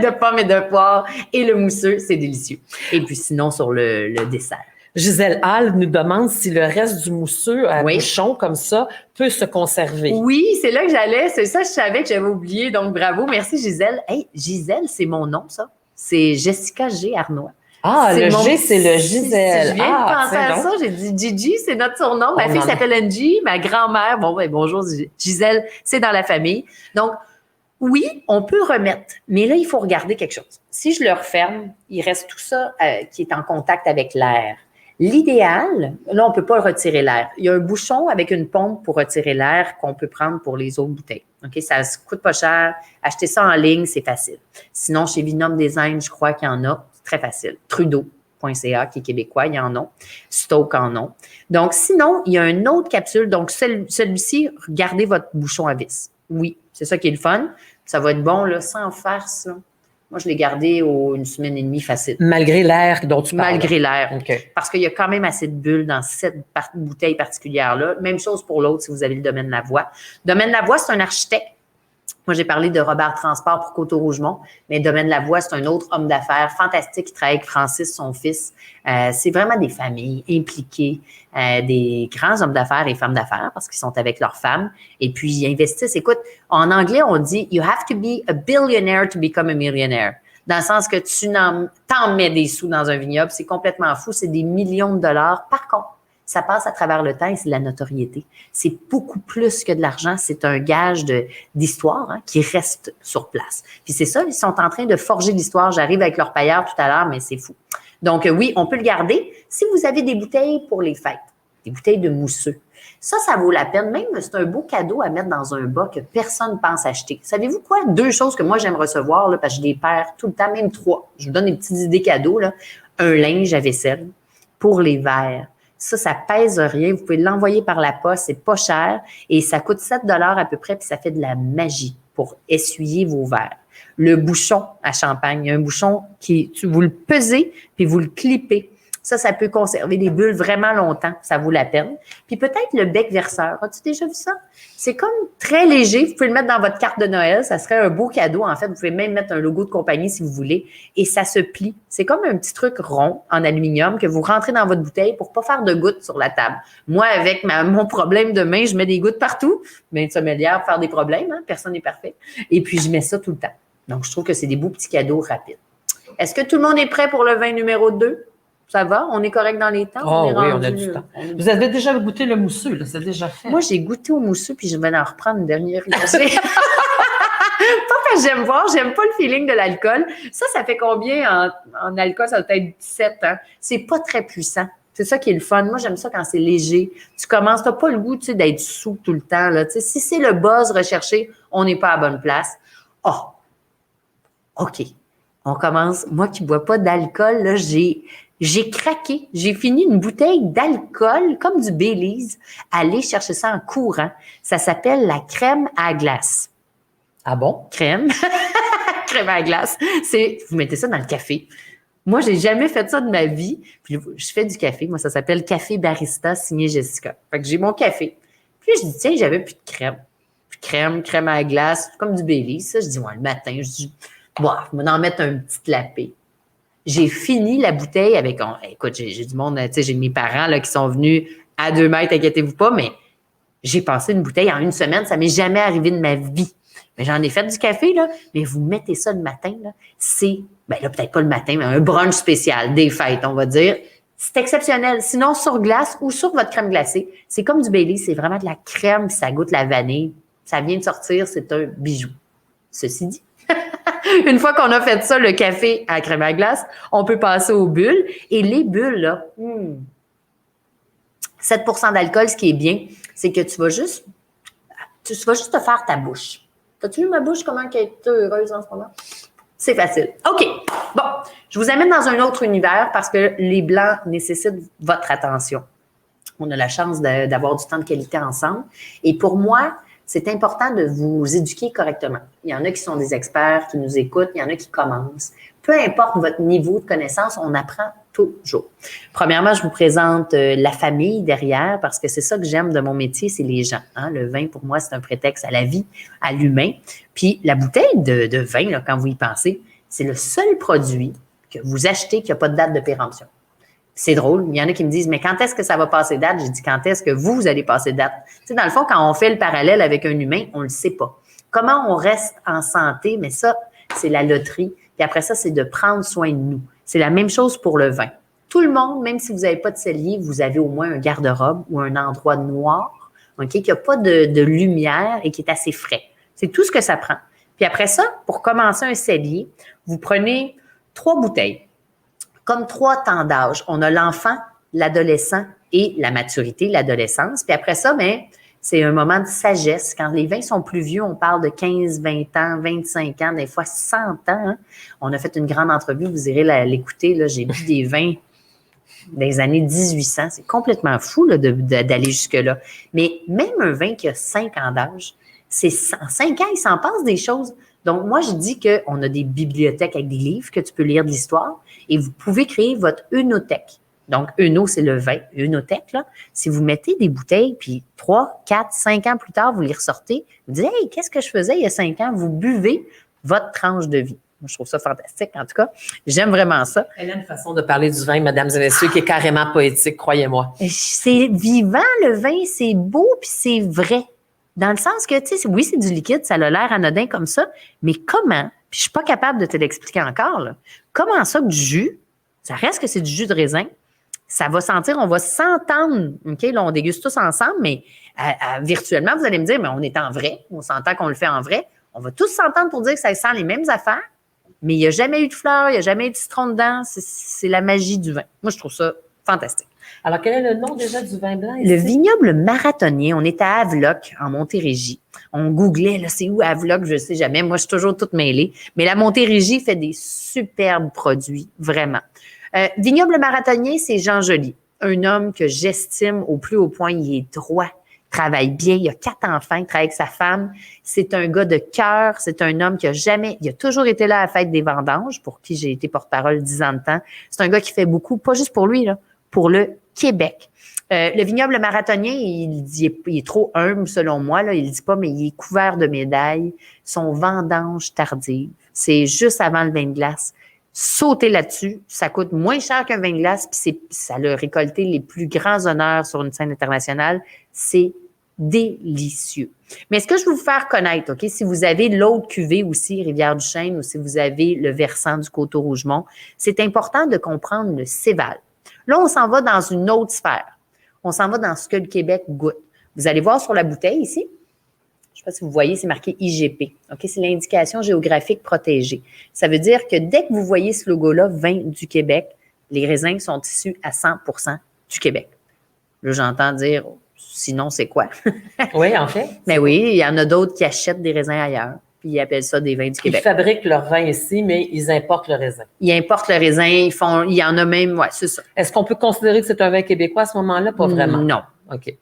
de pommes et de poire et le mousseux, c'est délicieux. Et puis sinon, sur le dessert. Gisèle Hall nous demande si le reste du mousseux à bouchon comme ça peut se conserver. Oui, c'est là que j'allais. C'est ça, je savais que j'avais oublié. Donc, bravo. Merci, Gisèle. Hey, Gisèle, c'est mon nom, ça. C'est Jessica G. Arnois. Ah, le G, c'est le Gisèle. Je viens de penser à ça. J'ai dit Gigi, c'est notre surnom. Ma fille s'appelle Angie. Ma grand-mère, bonjour Gisèle, c'est dans la famille. Donc, oui, on peut remettre, mais là, il faut regarder quelque chose. Si je le referme, il reste tout ça qui est en contact avec l'air. L'idéal, là, on ne peut pas retirer l'air. Il y a un bouchon avec une pompe pour retirer l'air qu'on peut prendre pour les autres bouteilles. OK? Ça ne coûte pas cher. Acheter ça en ligne, c'est facile. Sinon, chez Vinum Design, je crois qu'il y en a. C'est très facile. Trudeau.ca, qui est québécois, il y en a. Stoke en ont. Donc, sinon, il y a une autre capsule. Donc, celui-ci, gardez votre bouchon à vis. Oui, c'est ça qui est le fun. Ça va être bon, là, sans farce, là. Moi, je l'ai gardé une semaine et demie facile. Malgré l'air dont tu parles. Malgré l'air. Okay. Parce qu'il y a quand même assez de bulles dans cette bouteille particulière-là. Même chose pour l'autre si vous avez le Domaine Lavoie. Domaine Lavoie, c'est un architecte. Moi, j'ai parlé de Robert Transport pour Côte-Rougemont, mais Domaine Lavoie, c'est un autre homme d'affaires fantastique qui travaille avec Francis, son fils. C'est vraiment des familles impliquées, des grands hommes d'affaires et femmes d'affaires parce qu'ils sont avec leurs femmes. Et puis, ils investissent. Écoute, en anglais, on dit « You have to be a billionaire to become a millionaire ». Dans le sens que tu t'en mets des sous dans un vignoble. C'est complètement fou. C'est des millions de dollars. Par contre, ça passe à travers le temps et c'est de la notoriété. C'est beaucoup plus que de l'argent. C'est un gage d'histoire qui reste sur place. Puis c'est ça, ils sont en train de forger l'histoire. J'arrive avec leur pailleur tout à l'heure, mais c'est fou. Donc oui, on peut le garder. Si vous avez des bouteilles pour les fêtes, des bouteilles de mousseux, ça vaut la peine. Même, c'est un beau cadeau à mettre dans un bas que personne ne pense acheter. Savez-vous quoi? 2 choses que moi, j'aime recevoir, là, parce que je les perds tout le temps, même 3. Je vous donne des petites idées cadeaux, là. Un linge à vaisselle pour les verres. Ça pèse rien. Vous pouvez l'envoyer par la poste. C'est pas cher et ça coûte 7 $ à peu près puis ça fait de la magie pour essuyer vos verres. Le bouchon à champagne, il y a un bouchon vous le pesez puis vous le clippez. Ça peut conserver des bulles vraiment longtemps. Ça vaut la peine. Puis peut-être le bec verseur. As-tu déjà vu ça? C'est comme très léger. Vous pouvez le mettre dans votre carte de Noël. Ça serait un beau cadeau. En fait, vous pouvez même mettre un logo de compagnie si vous voulez. Et ça se plie. C'est comme un petit truc rond en aluminium que vous rentrez dans votre bouteille pour pas faire de gouttes sur la table. Moi, avec mon problème de main, je mets des gouttes partout. Mais une sommelière pour faire des problèmes. Hein? Personne n'est parfait. Et puis, je mets ça tout le temps. Donc, je trouve que c'est des beaux petits cadeaux rapides. Est-ce que tout le monde est prêt pour le vin numéro 2? Ça va? On est correct dans les temps? Oh oui, on a du temps. Vous avez déjà goûté le mousseux, là? C'est déjà fait. Moi, j'ai goûté au mousseux, puis je vais en reprendre une dernière gorgée. Pas parce que j'aime pas le feeling de l'alcool. Ça fait combien en alcool? Ça doit être 17, hein? C'est pas très puissant. C'est ça qui est le fun. Moi, j'aime ça quand c'est léger. Tu commences, t'as pas le goût, tu sais, d'être sous tout le temps, là. Tu sais, si c'est le buzz recherché, on n'est pas à la bonne place. Oh! OK. On commence. Moi qui bois pas d'alcool, là, j'ai craqué. J'ai fini une bouteille d'alcool, comme du Baileys, aller chercher ça en courant. Ça s'appelle la crème à glace. Ah bon? Crème. Crème à glace. Vous mettez ça dans le café. Moi, j'ai jamais fait ça de ma vie. Puis je fais du café. Moi, ça s'appelle Café Barista signé Jessica. Fait que j'ai mon café. Puis je dis, tiens, j'avais plus de crème. Puis crème à glace, comme du Baileys. Ça, je dis, ouais, le matin, je dis, bon, je vais en mettre un petit lapé. J'ai fini la bouteille avec... écoute, j'ai du monde, tu sais, j'ai mes parents là, qui sont venus à 2 mètres, inquiétez-vous pas, mais j'ai passé une bouteille en 1 semaine. Ça m'est jamais arrivé de ma vie. Mais j'en ai fait du café, là. Mais vous mettez ça le matin, là. C'est, là, peut-être pas le matin, mais un brunch spécial, des fêtes, on va dire. C'est exceptionnel. Sinon, sur glace ou sur votre crème glacée, c'est comme du Baileys. C'est vraiment de la crème, puis ça goûte la vanille. Ça vient de sortir, c'est un bijou. Ceci dit, une fois qu'on a fait ça, le café à la crème à glace, on peut passer aux bulles. Et les bulles, là, 7% d'alcool, ce qui est bien, c'est que tu vas juste te faire ta bouche. T'as-tu vu ma bouche, comment elle est heureuse en ce moment? C'est facile. OK. Bon, je vous amène dans un autre univers parce que les blancs nécessitent votre attention. On a la chance d'avoir du temps de qualité ensemble. Et pour moi, c'est important de vous éduquer correctement. Il y en a qui sont des experts, qui nous écoutent, il y en a qui commencent. Peu importe votre niveau de connaissance, on apprend toujours. Premièrement, je vous présente la famille derrière parce que c'est ça que j'aime de mon métier, c'est les gens. Hein? Le vin, pour moi, c'est un prétexte à la vie, à l'humain. Puis la bouteille de vin, là, quand vous y pensez, c'est le seul produit que vous achetez qui n'a pas de date de péremption. C'est drôle. Il y en a qui me disent, mais quand est-ce que ça va passer date? J'ai dit, quand est-ce que vous allez passer date? Tu sais, dans le fond, quand on fait le parallèle avec un humain, on ne le sait pas. Comment on reste en santé? Mais ça, c'est la loterie. Puis après ça, c'est de prendre soin de nous. C'est la même chose pour le vin. Tout le monde, même si vous n'avez pas de cellier, vous avez au moins un garde-robe ou un endroit noir, OK, qui n'a pas de lumière et qui est assez frais. C'est tout ce que ça prend. Puis après ça, pour commencer un cellier, vous prenez 3 bouteilles, comme 3 temps d'âge. On a l'enfant, l'adolescent et la maturité, l'adolescence. Puis après ça, bien, c'est un moment de sagesse. Quand les vins sont plus vieux, on parle de 15, 20 ans, 25 ans, des fois 100 ans. Hein. On a fait une grande entrevue, vous irez l'écouter. Là, j'ai bu des vins des années 1800. C'est complètement fou là, d'aller jusque-là. Mais même un vin qui a 5 ans d'âge, en 5 ans, il s'en passe des choses. Donc, moi, je dis qu'on a des bibliothèques avec des livres que tu peux lire de l'histoire et vous pouvez créer votre œnothèque. Donc, œno, c'est le vin, œnothèque, là. Si vous mettez des bouteilles, puis 3, 4, 5 ans plus tard, vous les ressortez, vous dites, hey, qu'est-ce que je faisais il y a 5 ans? Vous buvez votre tranche de vie. Moi, je trouve ça fantastique, en tout cas. J'aime vraiment ça. Elle a une façon de parler du vin, mesdames et messieurs, qui est carrément poétique, croyez-moi. C'est vivant, le vin, c'est beau, puis c'est vrai. Dans le sens que, tu sais, oui, c'est du liquide, ça a l'air anodin comme ça, mais comment, puis je suis pas capable de te l'expliquer encore, là, comment ça que du jus, ça reste que c'est du jus de raisin, ça va sentir, on va s'entendre, OK, là, on déguste tous ensemble, mais virtuellement, vous allez me dire, mais on est en vrai, on s'entend qu'on le fait en vrai, on va tous s'entendre pour dire que ça sent les mêmes affaires, mais il n'y a jamais eu de fleurs, il n'y a jamais eu de citron dedans, c'est la magie du vin. Moi, je trouve ça fantastique. Alors, quel est le nom déjà du vin blanc ici? Le vignoble marathonien, on est à Havelock, en Montérégie. On googlait, là, c'est où Havelock, je ne sais jamais. Moi, je suis toujours toute mêlée. Mais la Montérégie fait des superbes produits, vraiment. Vignoble marathonien, c'est Jean Joly, un homme que j'estime au plus haut point. Il est droit, travaille bien, il a 4 enfants, il travaille avec sa femme. C'est un gars de cœur, c'est un homme qui il a toujours été là à la fête des vendanges, pour qui j'ai été porte-parole 10 ans de temps. C'est un gars qui fait beaucoup, pas juste pour lui, là, pour le Québec. Le vignoble marathonien, il est trop humble selon moi, là, il le dit pas, mais il est couvert de médailles. Son vendange tardive, c'est juste avant le vin de glace. Sautez là-dessus, ça coûte moins cher qu'un vin de glace, puis ça a récolté les plus grands honneurs sur une scène internationale. C'est délicieux. Mais ce que je veux vous faire connaître, OK, si vous avez l'autre cuvée aussi, Rivière-du-Chêne, ou si vous avez le versant du Coteau-Rougemont, c'est important de comprendre le céval. Là, on s'en va dans une autre sphère. On s'en va dans ce que le Québec goûte. Vous allez voir sur la bouteille ici, je ne sais pas si vous voyez, c'est marqué IGP. OK, c'est l'indication géographique protégée. Ça veut dire que dès que vous voyez ce logo-là, vin du Québec, les raisins sont issus à 100% du Québec. Là, j'entends dire, sinon, c'est quoi? Oui, en fait. Mais oui, il y en a d'autres qui achètent des raisins ailleurs. Puis ils appellent ça des vins du Québec. Ils fabriquent leur vin ici, mais ils importent le raisin. Ils importent le raisin, il y en a même, ouais, c'est ça. Est-ce qu'on peut considérer que c'est un vin québécois à ce moment-là? Pas vraiment. Non. OK.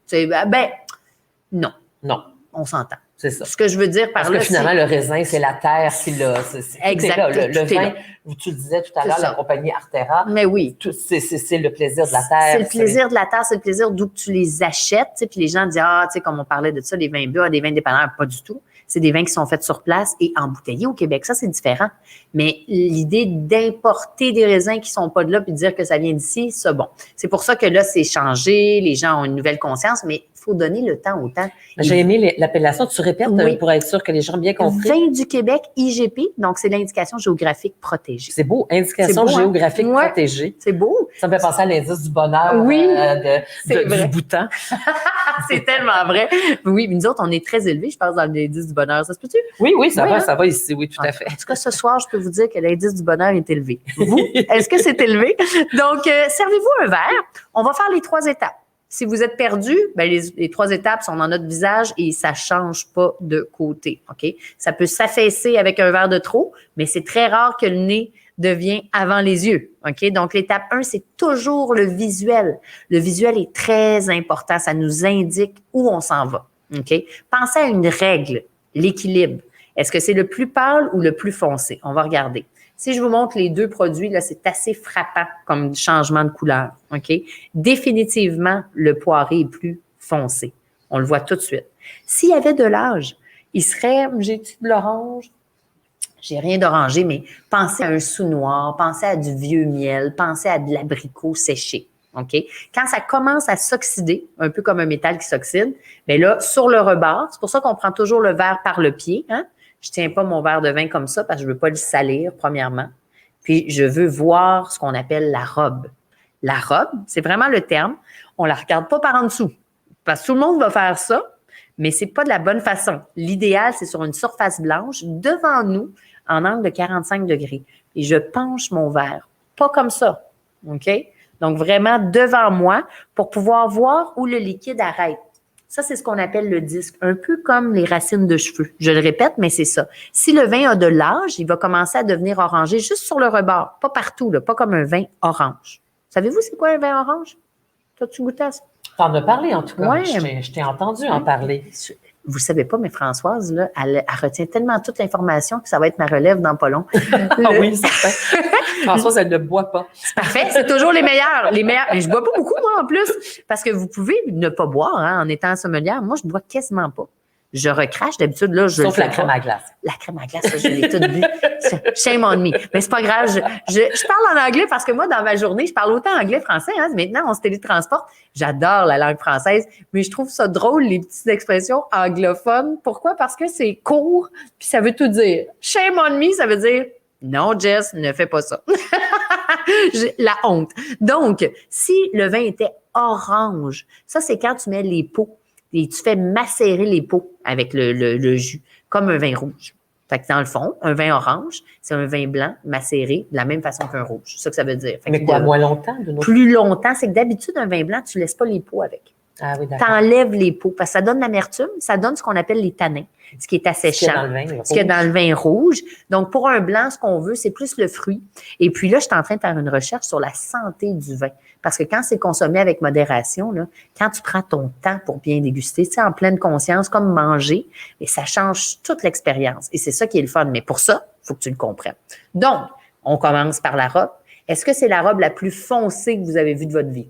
Non. Non. On s'entend. C'est ça. Ce que je veux dire par là, parce que finalement, le raisin, c'est la terre qui l'a. Exact. Le vin, tu le disais tout à l'heure, la compagnie Artera. Mais oui. C'est le plaisir de la terre. C'est le plaisir de la terre, c'est le plaisir d'où tu les achètes. Puis les gens disent, comme on parlait de ça, les vins bio, des vins dépanneurs, pas du tout. C'est des vins qui sont faits sur place et embouteillés au Québec. Ça, c'est différent. Mais l'idée d'importer des raisins qui sont pas de là puis de dire que ça vient d'ici, c'est bon. C'est pour ça que là, c'est changé. Les gens ont une nouvelle conscience, mais il faut donner le temps au temps. J'ai aimé l'appellation. Tu répètes pour être sûr que les gens ont bien compris. Vin du Québec, IGP, donc c'est l'indication géographique protégée. C'est beau, indication géographique protégée. C'est beau. Ça me fait penser à l'indice du bonheur du Bhoutan. C'est tellement vrai. Oui, mais nous autres, on est très élevés, je pense, dans l'indice du bonheur. Ça se peut-tu? Oui, ça va ici, oui, tout à fait. En tout cas, ce soir, je peux vous dire que l'indice du bonheur est élevé. Vous, est-ce que c'est élevé? Donc, servez-vous un verre. On va faire les 3 étapes. Si vous êtes perdu, les 3 étapes sont dans notre visage et ça change pas de côté. OK? Ça peut s'affaisser avec un verre de trop, mais c'est très rare que le nez devient avant les yeux. OK? Donc, l'étape 1, c'est toujours le visuel. Le visuel est très important. Ça nous indique où on s'en va. OK? Pensez à une règle, l'équilibre. Est-ce que c'est le plus pâle ou le plus foncé? On va regarder. Si je vous montre les 2 produits, là, c'est assez frappant comme changement de couleur. OK? Définitivement, le poiré est plus foncé. On le voit tout de suite. S'il y avait de l'âge, il serait, j'ai-tu de l'orange? j'ai rien d'orangé, mais pensez à un sous-noir, pensez à du vieux miel, pensez à de l'abricot séché. OK? Quand ça commence à s'oxyder, un peu comme un métal qui s'oxyde, bien là, sur le rebord, c'est pour ça qu'on prend toujours le verre par le pied. Hein? Je tiens pas mon verre de vin comme ça parce que je veux pas le salir, premièrement. Puis, je veux voir ce qu'on appelle la robe. La robe, c'est vraiment le terme. On la regarde pas par en dessous. Parce que tout le monde va faire ça, mais c'est pas de la bonne façon. L'idéal, c'est sur une surface blanche, devant nous, en angle de 45 degrés. Et je penche mon verre. Pas comme ça. OK? Donc, vraiment devant moi pour pouvoir voir où le liquide arrête. Ça, c'est ce qu'on appelle le disque, un peu comme les racines de cheveux. Je le répète, mais c'est ça. Si le vin a de l'âge, il va commencer à devenir orangé juste sur le rebord, pas partout, là, pas comme un vin orange. Savez-vous c'est quoi un vin orange? T'as-tu goûté à ça? T'en as parlé, en tout cas. Ouais. Je t'ai entendu en parler. Vous savez pas, mais Françoise, là, elle retient tellement toute l'information que ça va être ma relève dans pas long. Ah oui, certain. Françoise, elle ne boit pas. C'est parfait, c'est toujours les meilleurs. Les meilleurs. Mais je bois pas beaucoup, moi, en plus. Parce que vous pouvez ne pas boire hein, en étant sommelière. Moi, je bois quasiment pas. Je recrache d'habitude, là, je Sauf la crème à glace. La crème à glace, ça, je l'ai toute bu. Shame on me. Mais c'est pas grave. Je parle en anglais parce que moi, dans ma journée, je parle autant anglais, français. Hein. Maintenant, on se télétransporte. J'adore la langue française, mais je trouve ça drôle, les petites expressions anglophones. Pourquoi? Parce que c'est court, puis ça veut tout dire. Shame on me, ça veut dire non, Jess, ne fais pas ça. La honte. Donc, si le vin était orange, ça, c'est quand tu mets les pots. Et tu fais macérer les pots avec le jus, comme un vin rouge. Fait que dans le fond, un vin orange, c'est un vin blanc macéré de la même façon qu'un rouge. C'est ça que ça veut dire. Fait mais quoi, moins longtemps? Plus longtemps. C'est que d'habitude, un vin blanc, tu ne laisses pas les pots avec. Ah oui, d'accord. T'enlèves les pots parce que ça donne l'amertume, ça donne ce qu'on appelle les tanins, ce qui est asséchant, ce qu'il y a dans le vin rouge. Donc, pour un blanc, ce qu'on veut, c'est plus le fruit. Et puis là, je suis en train de faire une recherche sur la santé du vin. Parce que quand c'est consommé avec modération, là, quand tu prends ton temps pour bien déguster, tu sais, en pleine conscience, comme manger, et ça change toute l'expérience. Et c'est ça qui est le fun. Mais pour ça, il faut que tu le comprennes. Donc, on commence par la robe. Est-ce que c'est la robe la plus foncée que vous avez vue de votre vie?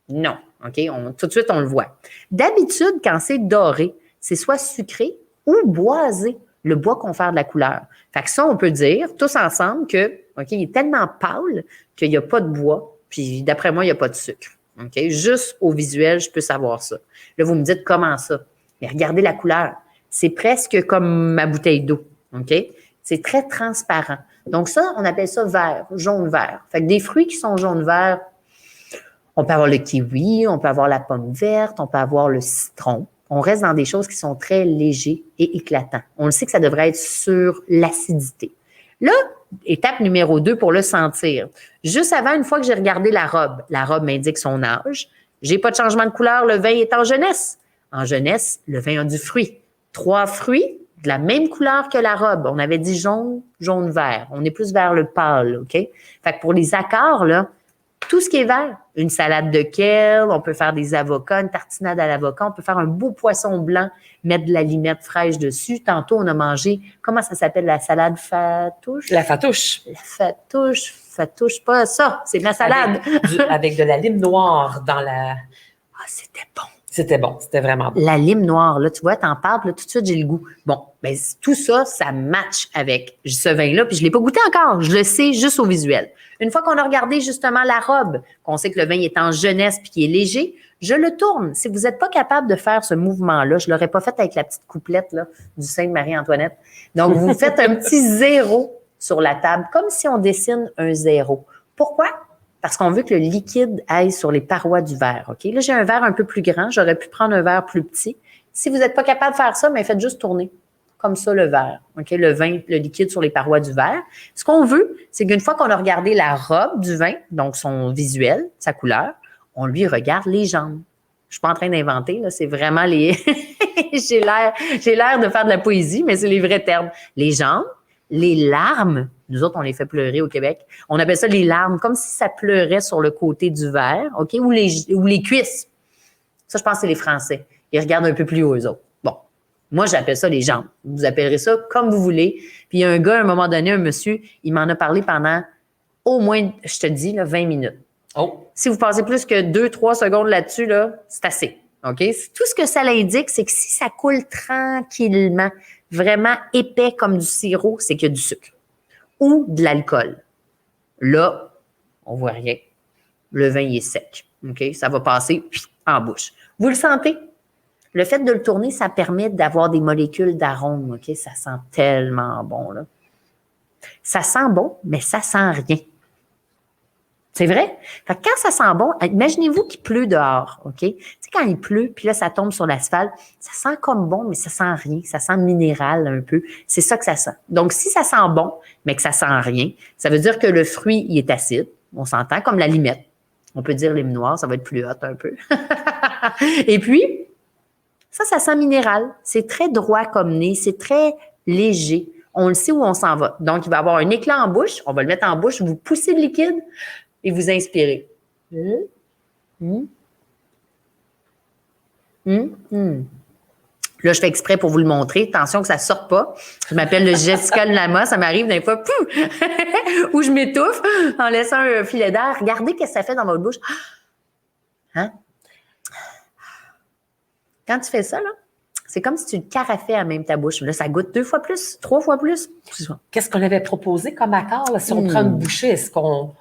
Non. OK? Tout de suite, on le voit. D'habitude, quand c'est doré, c'est soit sucré ou boisé, le bois confère de la couleur. Fait que ça, on peut dire tous ensemble que, OK, il est tellement pâle qu'il n'y a pas de bois, puis d'après moi, il n'y a pas de sucre. OK? Juste au visuel, je peux savoir ça. Là, vous me dites comment ça? Mais regardez la couleur. C'est presque comme ma bouteille d'eau. OK? C'est très transparent. Donc ça, on appelle ça vert, jaune-vert. Fait que des fruits qui sont jaune-vert, on peut avoir le kiwi, on peut avoir la pomme verte, on peut avoir le citron. On reste dans des choses qui sont très légers et éclatants. On le sait que ça devrait être sur l'acidité. Là, étape numéro 2 pour le sentir. Juste avant, une fois que j'ai regardé la robe m'indique son âge. J'ai pas de changement de couleur, le vin est en jeunesse. En jeunesse, le vin a du fruit. 3 fruits de la même couleur que la robe. On avait dit jaune, jaune-vert. On est plus vers le pâle, OK? Fait que pour les accords, là, tout ce qui est vert, une salade de kale, on peut faire des avocats, une tartinade à l'avocat, on peut faire un beau poisson blanc, mettre de la limette fraîche dessus. Tantôt, on a mangé, comment ça s'appelle, la salade fatouche? La fatouche. La fatouche, pas ça, c'est de la salade. Avec de la lime noire dans la... Ah, c'était bon. C'était bon, c'était vraiment bon. La lime noire, là, tu vois, t'en parles, là, tout de suite, j'ai le goût. Bon, ben tout ça, ça match avec ce vin-là, puis je l'ai pas goûté encore, je le sais juste au visuel. Une fois qu'on a regardé justement la robe, qu'on sait que le vin est en jeunesse puis qu'il est léger, je le tourne. Si vous n'êtes pas capable de faire ce mouvement-là, je l'aurais pas fait avec la petite couplette là, du Sainte Marie-Antoinette. Donc, vous faites un petit 0 sur la table, comme si on dessine un 0. Pourquoi? Parce qu'on veut que le liquide aille sur les parois du verre. OK? Là, j'ai un verre un peu plus grand. J'aurais pu prendre un verre plus petit. Si vous n'êtes pas capable de faire ça, mais faites juste tourner comme ça le verre. OK? Le vin, le liquide sur les parois du verre. Ce qu'on veut, c'est qu'une fois qu'on a regardé la robe du vin, donc son visuel, sa couleur, on lui regarde les jambes. Je suis pas en train d'inventer, là. C'est vraiment les... j'ai l'air de faire de la poésie, mais c'est les vrais termes. Les jambes, les larmes. Nous autres, on les fait pleurer au Québec. On appelle ça les larmes, comme si ça pleurait sur le côté du verre, OK? Ou les cuisses. Ça, je pense que c'est les Français. Ils regardent un peu plus haut, eux autres. Bon. Moi, j'appelle ça les jambes. Vous appellerez ça comme vous voulez. Puis il y a un gars, à un moment donné, un monsieur, il m'en a parlé pendant au moins, je te dis, là, 20 minutes. Oh. Si vous passez plus que 2-3 secondes là-dessus, là, c'est assez. OK? Tout ce que ça l'indique, c'est que si ça coule tranquillement, vraiment épais comme du sirop, c'est qu'il y a du sucre ou de l'alcool. Là, on voit rien. Le vin, il est sec. OK? Ça va passer en bouche. Vous le sentez? Le fait de le tourner, ça permet d'avoir des molécules d'arôme. OK? Ça sent tellement bon, là. Ça sent bon, mais ça sent rien. C'est vrai? Fait que quand ça sent bon, imaginez-vous qu'il pleut dehors, OK? Tu sais, quand il pleut, puis là, ça tombe sur l'asphalte, ça sent comme bon, mais ça sent rien. Ça sent minéral un peu. C'est ça que ça sent. Donc, si ça sent bon, mais que ça sent rien, ça veut dire que le fruit, il est acide. On s'entend comme la limette. On peut dire lime noire, ça va être plus hot un peu. Et puis, ça sent minéral. C'est très droit comme nez. C'est très léger. On le sait où on s'en va. Donc, il va y avoir un éclat en bouche. On va le mettre en bouche. Vous poussez le liquide et vous inspirez. Là, je fais exprès pour vous le montrer. Attention que ça ne sorte pas. Je m'appelle le Jessica Lama. Ça m'arrive des fois où je m'étouffe en laissant un filet d'air. Regardez ce que ça fait dans votre bouche. Hein? Quand tu fais ça, là, c'est comme si tu le carafais à même ta bouche. Là, ça goûte 2 fois plus, 3 fois plus. Qu'est-ce qu'on avait proposé comme accord? Là, si on prend une bouchée, est-ce qu'on...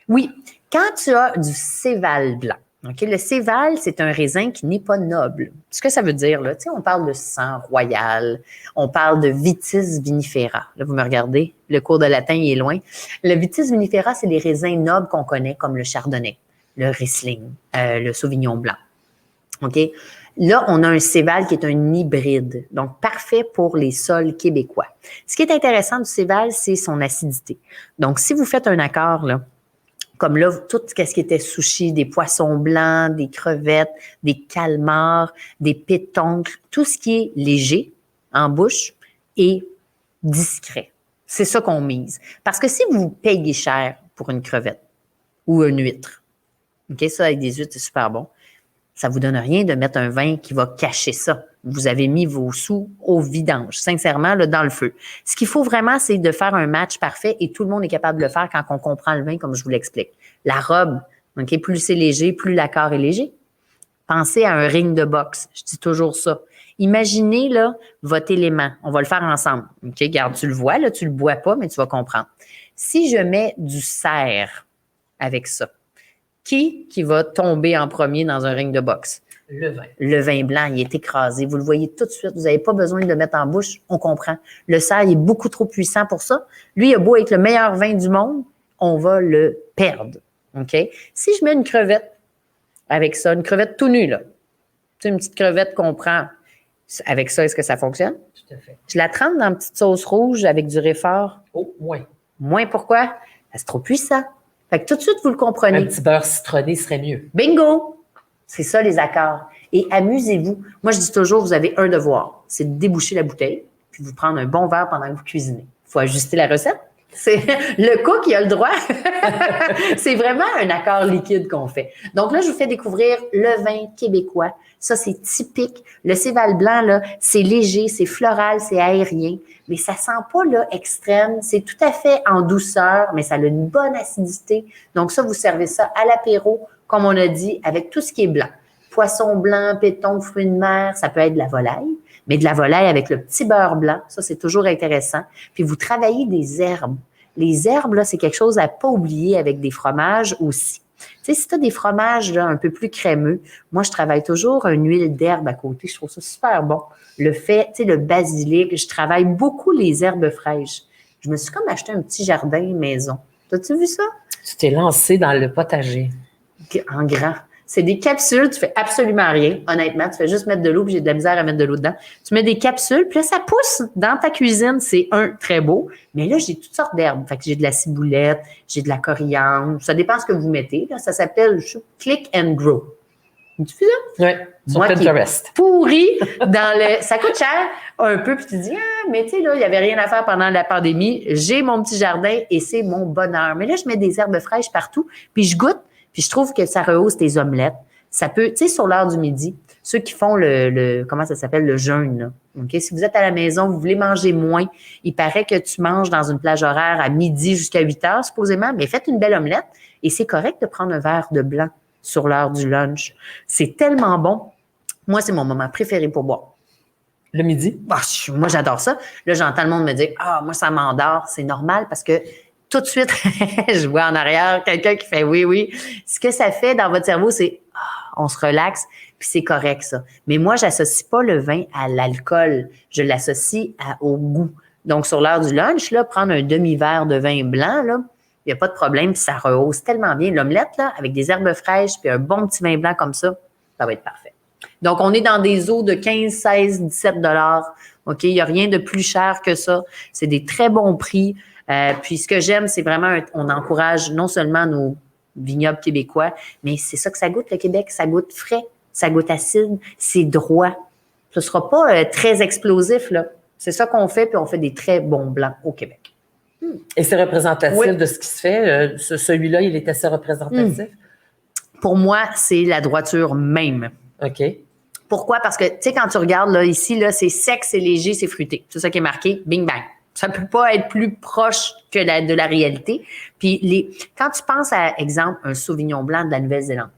Oui, quand tu as du céval blanc, okay, le céval, c'est un raisin qui n'est pas noble. Ce que ça veut dire, là, tu sais, on parle de sang royal, on parle de vitis vinifera. Là, vous me regardez, le cours de latin il est loin. Le vitis vinifera, c'est les raisins nobles qu'on connaît, comme le chardonnay, le riesling, le sauvignon blanc. OK? Là, on a un céval qui est un hybride, donc parfait pour les sols québécois. Ce qui est intéressant du céval, c'est son acidité. Donc, si vous faites un accord, là, comme là, tout ce qui était sushi, des poissons blancs, des crevettes, des calmars, des pétoncles, tout ce qui est léger en bouche et discret. C'est ça qu'on mise. Parce que si vous payez cher pour une crevette ou une huître, OK, ça avec des huîtres, c'est super bon, ça ne vous donne rien de mettre un vin qui va cacher ça. Vous avez mis vos sous au vidange, sincèrement, là, dans le feu. Ce qu'il faut vraiment, c'est de faire un match parfait et tout le monde est capable de le faire quand on comprend le vin, comme je vous l'explique. La robe, okay, plus c'est léger, plus l'accord est léger. Pensez à un ring de boxe. Je dis toujours ça. Imaginez là, votre élément. On va le faire ensemble. OK, regarde, tu le vois, là, tu le bois pas, mais tu vas comprendre. Si je mets du cerf avec ça, qui va tomber en premier dans un ring de boxe? Le vin. Le vin blanc, il est écrasé. Vous le voyez tout de suite. Vous n'avez pas besoin de le mettre en bouche. On comprend. Le cerf, il est beaucoup trop puissant pour ça. Lui, il a beau être le meilleur vin du monde, on va le perdre. OK? Si je mets une crevette avec ça, une crevette tout nue, là, tu sais, une petite crevette qu'on prend avec ça, est-ce que ça fonctionne? Tout à fait. Je la trempe dans une petite sauce rouge avec du réfort. Oh, moins. Moins pourquoi? C'est trop puissant. Fait que tout de suite, vous le comprenez. Un petit beurre citronné serait mieux. Bingo! C'est ça, les accords. Et amusez-vous. Moi, je dis toujours, vous avez un devoir. C'est de déboucher la bouteille, puis vous prendre un bon verre pendant que vous cuisinez. Il faut ajuster la recette. C'est le cook qui a le droit. C'est vraiment un accord liquide qu'on fait. Donc là, je vous fais découvrir le vin québécois. Ça, c'est typique. Le céval blanc, là, c'est léger, c'est floral, c'est aérien, mais ça sent pas là extrême. C'est tout à fait en douceur, mais ça a une bonne acidité. Donc ça, vous servez ça à l'apéro, comme on a dit, avec tout ce qui est blanc. Poisson blanc, péton, fruits de mer, ça peut être de la volaille. Mais de la volaille avec le petit beurre blanc, ça, c'est toujours intéressant. Puis, vous travaillez des herbes. Les herbes, là, c'est quelque chose à pas oublier avec des fromages aussi. Tu sais, si tu as des fromages là, un peu plus crémeux, moi, je travaille toujours une huile d'herbe à côté. Je trouve ça super bon. Le fait, tu sais, le basilic, je travaille beaucoup les herbes fraîches. Je me suis comme acheté un petit jardin maison. T'as-tu vu ça? Tu t'es lancé dans le potager. En grand. C'est des capsules, tu fais absolument rien, honnêtement. Tu fais juste mettre de l'eau, puis j'ai de la misère à mettre de l'eau dedans. Tu mets des capsules, puis là, ça pousse dans ta cuisine. C'est très beau. Mais là, j'ai toutes sortes d'herbes. Fait que j'ai de la ciboulette, j'ai de la coriandre. Ça dépend ce que vous mettez. Là. Ça s'appelle Click and Grow. Tu fais ça? Oui, sur Pinterest. Pourri dans le... Ça coûte cher un peu, puis tu dis, mais tu sais, là, il n'y avait rien à faire pendant la pandémie. J'ai mon petit jardin et c'est mon bonheur. Mais là, je mets des herbes fraîches partout, puis je goûte. Puis je trouve que ça rehausse tes omelettes. Ça peut, tu sais, sur l'heure du midi, ceux qui font comment ça s'appelle, le jeûne, là. OK? Si vous êtes à la maison, vous voulez manger moins, il paraît que tu manges dans une plage horaire à midi jusqu'à 8 heures, supposément, mais faites une belle omelette et c'est correct de prendre un verre de blanc sur l'heure du lunch. C'est tellement bon. Moi, c'est mon moment préféré pour boire. Le midi? Moi, j'adore ça. Là, j'entends le monde me dire « Ah, moi, ça m'endort. » C'est normal parce que tout de suite, je vois en arrière quelqu'un qui fait « Oui, oui. » Ce que ça fait dans votre cerveau, c'est « Ah, on se relaxe. » Puis c'est correct, ça. Mais moi, j'associe pas le vin à l'alcool. Je l'associe au goût. Donc, sur l'heure du lunch, là, prendre un demi-verre de vin blanc, là, il n'y a pas de problème, puis ça rehausse tellement bien. L'omelette, là, avec des herbes fraîches, puis un bon petit vin blanc comme ça va être parfait. Donc, on est dans des eaux de 15, 16, 17 $. OK? Il n'y a rien de plus cher que ça. C'est des très bons prix. Puis, ce que j'aime, c'est vraiment, on encourage non seulement nos vignobles québécois, mais c'est ça que ça goûte, le Québec. Ça goûte frais, ça goûte acide, c'est droit. Ce ne sera pas très explosif, là. C'est ça qu'on fait, puis on fait des très bons blancs au Québec. Et c'est représentatif de ce qui se fait. Celui-là, il est assez représentatif. Pour moi, c'est la droiture même. OK. Pourquoi? Parce que, tu sais, quand tu regardes, là, ici, là, c'est sec, c'est léger, c'est fruité. C'est ça qui est marqué. Bing, bang. Ça ne peut pas être plus proche que de la réalité. Puis, quand tu penses à, exemple, un Sauvignon blanc de la Nouvelle-Zélande,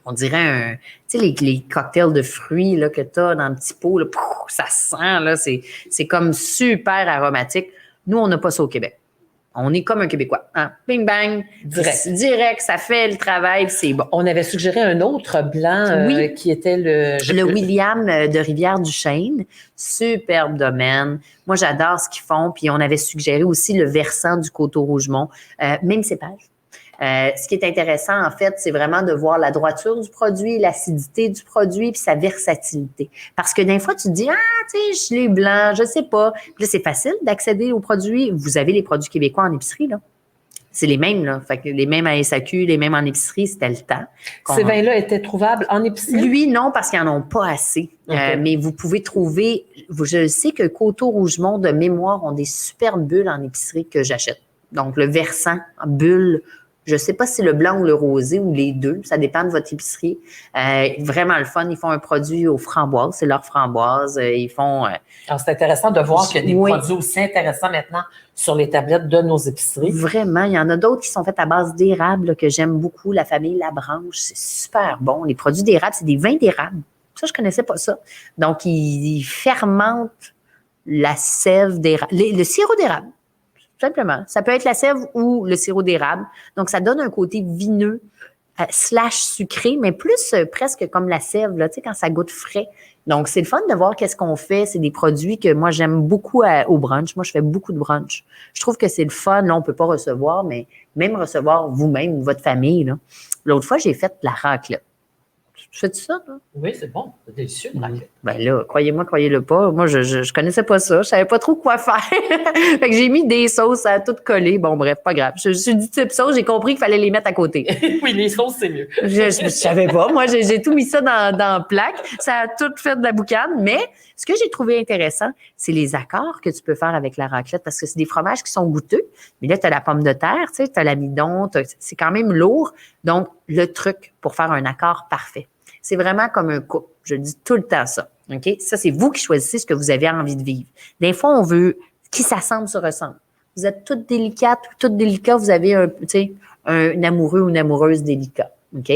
on dirait tu sais, les cocktails de fruits là, que tu as dans le petit pot, là, ça sent, là, c'est comme super aromatique. Nous, on n'a pas ça au Québec. On est comme un Québécois. Hein? Bing, bang. Direct, ça fait le travail, c'est bon. On avait suggéré un autre blanc qui était le William de Rivière-du-Chêne. Superbe domaine. Moi, j'adore ce qu'ils font. Puis, on avait suggéré aussi le versant du Coteau-Rougemont. Même cépage. Ce qui est intéressant, en fait, c'est vraiment de voir la droiture du produit, l'acidité du produit, puis sa versatilité. Parce que des fois, tu te dis, tu sais, je l'ai blanc, je sais pas. Puis là, c'est facile d'accéder aux produits. Vous avez les produits québécois en épicerie, là. C'est les mêmes, là. Fait que les mêmes à SAQ, les mêmes en épicerie, c'était le temps. Ces vins-là étaient trouvables en épicerie? Lui, non, parce qu'ils n'en ont pas assez. Okay. Mais vous pouvez trouver, je sais que Coteau-Rougemont, de mémoire, ont des superbes bulles en épicerie que j'achète. Donc, le versant, bulle. Je ne sais pas si c'est le blanc ou le rosé ou les deux. Ça dépend de votre épicerie. Vraiment le fun. Ils font un produit aux framboises. C'est leur framboise. Ils font... Alors, c'est intéressant de voir qu'il y a des produits aussi intéressants maintenant sur les tablettes de nos épiceries. Vraiment. Il y en a d'autres qui sont faits à base d'érable que j'aime beaucoup. La famille Labranche, c'est super bon. Les produits d'érable, c'est des vins d'érable. Ça, je ne connaissais pas ça. Donc, ils fermentent la sève d'érable. Le sirop d'érable. Simplement. Ça peut être la sève ou le sirop d'érable. Donc, ça donne un côté vineux / sucré, mais plus presque comme la sève, là, tu sais, quand ça goûte frais. Donc, c'est le fun de voir qu'est-ce qu'on fait. C'est des produits que moi, j'aime beaucoup au brunch. Moi, je fais beaucoup de brunch. Je trouve que c'est le fun. Là, on ne peut pas recevoir, mais même recevoir vous-même ou votre famille. Là. L'autre fois, j'ai fait de la raclette. Tu fais ça, là? Oui, c'est bon. C'est délicieux, la raclette. Ben là, croyez-moi, croyez-le pas. Moi, je connaissais pas ça. Je savais pas trop quoi faire. Fait que j'ai mis des sauces à tout coller. Bon, bref, pas grave. Je suis du type sauce. J'ai compris qu'il fallait les mettre à côté. Oui, les sauces, c'est mieux. Je savais pas. Moi, j'ai tout mis ça dans la plaque. Ça a tout fait de la boucane. Mais ce que j'ai trouvé intéressant, c'est les accords que tu peux faire avec la raclette parce que c'est des fromages qui sont goûteux. Mais là, tu as la pomme de terre, tu sais, tu as l'amidon. C'est quand même lourd. Donc, le truc pour faire un accord parfait. C'est vraiment comme un couple. Je dis tout le temps ça. OK? Ça, c'est vous qui choisissez ce que vous avez envie de vivre. Des fois, on veut qui s'assemble se ressemble. Vous êtes toutes délicates ou toutes délicats, vous avez un amoureux ou une amoureuse délicat. OK?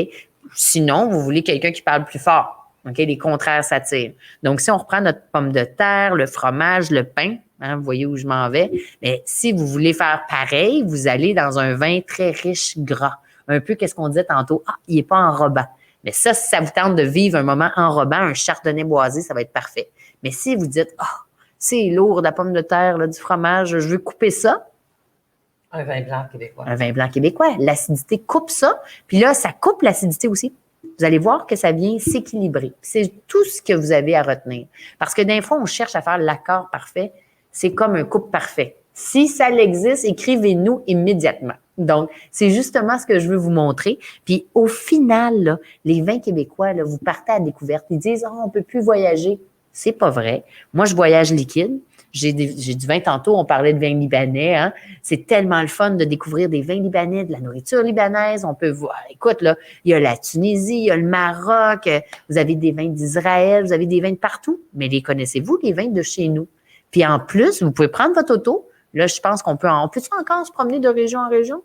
Sinon, vous voulez quelqu'un qui parle plus fort. OK? Les contraires s'attirent. Donc, si on reprend notre pomme de terre, le fromage, le pain, hein, vous voyez où je m'en vais, mais si vous voulez faire pareil, vous allez dans un vin très riche, gras. Un peu qu'est-ce qu'on disait tantôt, il n'est pas enrobant. Mais ça, si ça vous tente de vivre un moment enrobant, un chardonnay boisé, ça va être parfait. Mais si vous dites, c'est lourd, la pomme de terre, là, du fromage, je veux couper ça. Un vin blanc québécois. Un vin blanc québécois. L'acidité coupe ça. Puis là, ça coupe l'acidité aussi. Vous allez voir que ça vient s'équilibrer. C'est tout ce que vous avez à retenir. Parce que des fois, on cherche à faire l'accord parfait. C'est comme un couple parfait. Si ça existe, écrivez-nous immédiatement. Donc, c'est justement ce que je veux vous montrer. Puis, au final, là, les vins québécois, là, vous partez à la découverte. Ils disent, on peut plus voyager. C'est pas vrai. Moi, je voyage liquide. J'ai du vin tantôt, on parlait de vin libanais. Hein? C'est tellement le fun de découvrir des vins libanais, de la nourriture libanaise. On peut voir, écoute, là, il y a la Tunisie, il y a le Maroc, vous avez des vins d'Israël, vous avez des vins de partout. Mais les connaissez-vous, les vins de chez nous? Puis en plus, vous pouvez prendre votre auto. Là, je pense on peut encore se promener de région en région?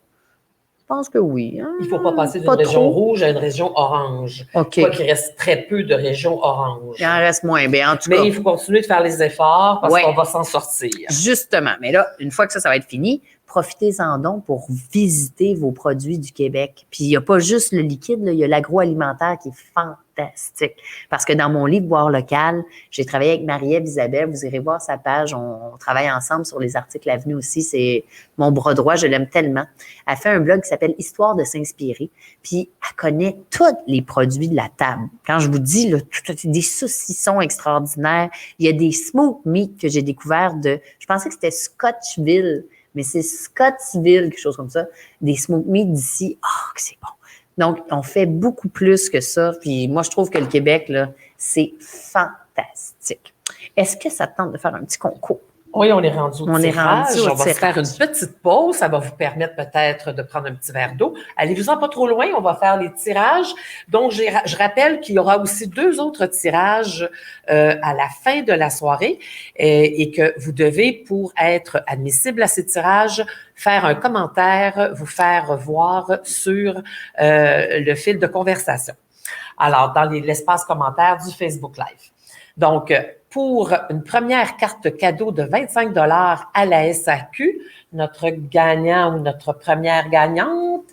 pense que oui. Il ne faut pas passer d'une Pas région trop. rouge à une région orange. OK. Je crois qu'il reste très peu de régions oranges. Il en reste moins. Bien, en tout Mais cas. il faut continuer de faire les efforts parce Ouais. qu'on va s'en sortir. Justement. Mais là, une fois que ça va être fini, profitez-en donc pour visiter vos produits du Québec. Puis, il n'y a pas juste le liquide, là, il y a l'agroalimentaire qui est fantastique. Parce que dans mon livre Boire local, j'ai travaillé avec Marie-Ève Isabelle. Vous irez voir sa page. On travaille ensemble sur les articles à venir aussi. C'est mon bras droit. Je l'aime tellement. Elle fait un blog qui s'appelle Histoire de s'inspirer. Puis, elle connaît tous les produits de la table. Quand je vous dis, là, des saucissons extraordinaires, il y a des smoked meat que j'ai découvert je pensais que c'était Scotchville, mais c'est Scottsville, quelque chose comme ça. Des smoked meat d'ici. Oh, que c'est bon. Donc, on fait beaucoup plus que ça. Puis moi, je trouve que le Québec, là, c'est fantastique. Est-ce que ça te tente de faire un petit concours? Oui, on est rendu au tirage. Est rendu au on va se faire tirage. une petite pause. Ça va vous permettre peut-être de prendre un petit verre d'eau. Allez-vous-en pas trop loin. On va faire les tirages. Donc, je rappelle qu'il y aura aussi 2 autres tirages à la fin de la soirée et que vous devez, pour être admissible à ces tirages, faire un commentaire, vous faire voir sur le fil de conversation. Alors, dans l'espace commentaire du Facebook Live. Donc, pour une première carte cadeau de 25 $ à la SAQ, notre gagnant ou notre première gagnante.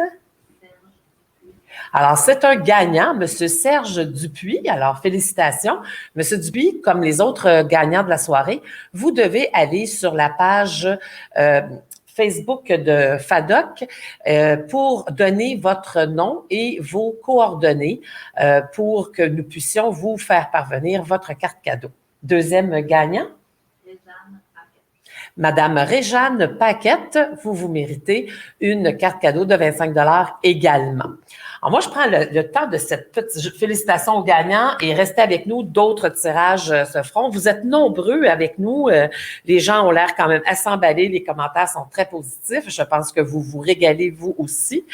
Alors, c'est un gagnant, M. Serge Dupuis. Alors, félicitations. M. Dupuis, comme les autres gagnants de la soirée, vous devez aller sur la page Facebook de FADOC pour donner votre nom et vos coordonnées pour que nous puissions vous faire parvenir votre carte cadeau. Deuxième gagnant? Madame Réjeanne Paquette, vous méritez une carte cadeau de 25 $ également. Alors moi, je prends le temps de cette petite félicitations aux gagnants et restez avec nous. D'autres tirages se feront. Vous êtes nombreux avec nous. Les gens ont l'air quand même assez emballés. Les commentaires sont très positifs. Je pense que vous vous régalez vous aussi.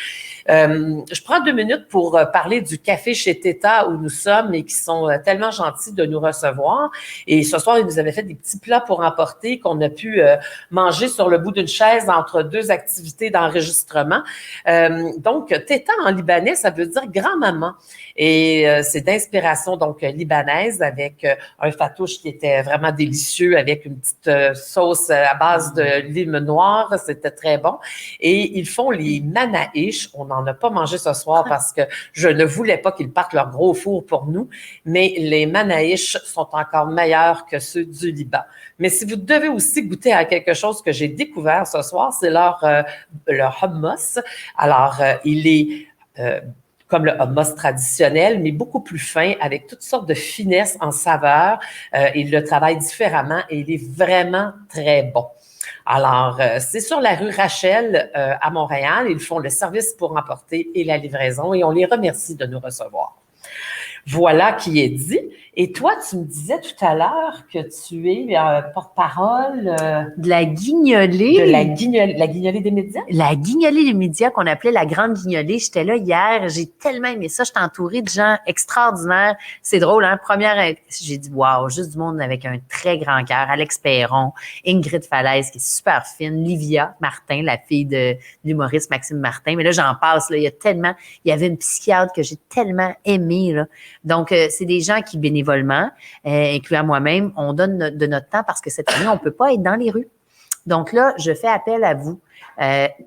Je prends 2 minutes pour parler du café chez Teta où nous sommes et qui sont tellement gentils de nous recevoir. Et ce soir, ils nous avaient fait des petits plats pour emporter qu'on a pu manger sur le bout d'une chaise entre 2 activités d'enregistrement. Donc, Teta en libanais, ça veut dire grand-maman. Et c'est d'inspiration donc libanaise avec un fatouche qui était vraiment délicieux avec une petite sauce à base de lime noir. C'était très bon. Et ils font les manaïches. On n'en a pas mangé ce soir parce que je ne voulais pas qu'ils partent leur gros four pour nous. Mais les manaïches sont encore meilleurs que ceux du Liban. Mais si vous devez aussi goûter à quelque chose que j'ai découvert ce soir, c'est leur hummus. Alors, il est comme le hummus traditionnel, mais beaucoup plus fin, avec toutes sortes de finesses en saveur. Il le travaille différemment et il est vraiment très bon. Alors, c'est sur la rue Rachel à Montréal. Ils font le service pour emporter et la livraison et on les remercie de nous recevoir. Voilà qui est dit. Et toi, tu me disais tout à l'heure que tu es porte-parole de la guignolée. De la guignolée des médias? La guignolée des médias qu'on appelait la grande guignolée. J'étais là hier. J'ai tellement aimé ça. J'étais entourée de gens extraordinaires. C'est drôle, hein? Première, j'ai dit, wow, juste du monde avec un très grand cœur. Alex Perron, Ingrid Falaise, qui est super fine, Livia Martin, la fille de l'humoriste Maxime Martin. Mais là, j'en passe, là. Il y avait une psychiatre que j'ai tellement aimée, là. Donc, c'est des gens qui bénévolement, incluant moi-même, on donne de notre temps parce que cette année, on ne peut pas être dans les rues. Donc là, je fais appel à vous.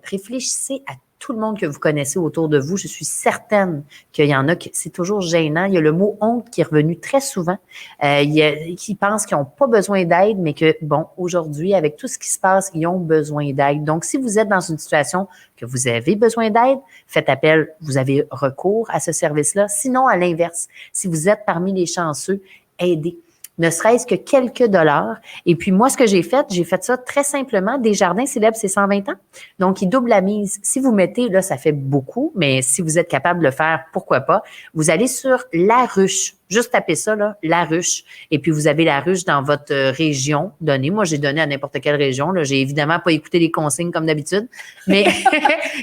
Réfléchissez à tout le monde que vous connaissez autour de vous. Je suis certaine qu'il y en a que c'est toujours gênant. Il y a le mot honte qui est revenu très souvent. Il y a qui pensent qu'ils n'ont pas besoin d'aide, mais que, bon, aujourd'hui, avec tout ce qui se passe, ils ont besoin d'aide. Donc, si vous êtes dans une situation que vous avez besoin d'aide, faites appel, vous avez recours à ce service-là. Sinon, à l'inverse, si vous êtes parmi les chanceux, aidez. Ne serait-ce que quelques dollars. Et puis, moi, ce que j'ai fait ça très simplement. Desjardins célèbre ses 120 ans. Donc, il double la mise. Si vous mettez, là, ça fait beaucoup, mais si vous êtes capable de le faire, pourquoi pas? Vous allez sur La Ruche. Juste taper ça, là, La Ruche. Et puis, vous avez La Ruche dans votre région donnée. Moi, j'ai donné à n'importe quelle région, là. J'ai évidemment pas écouté les consignes comme d'habitude. Mais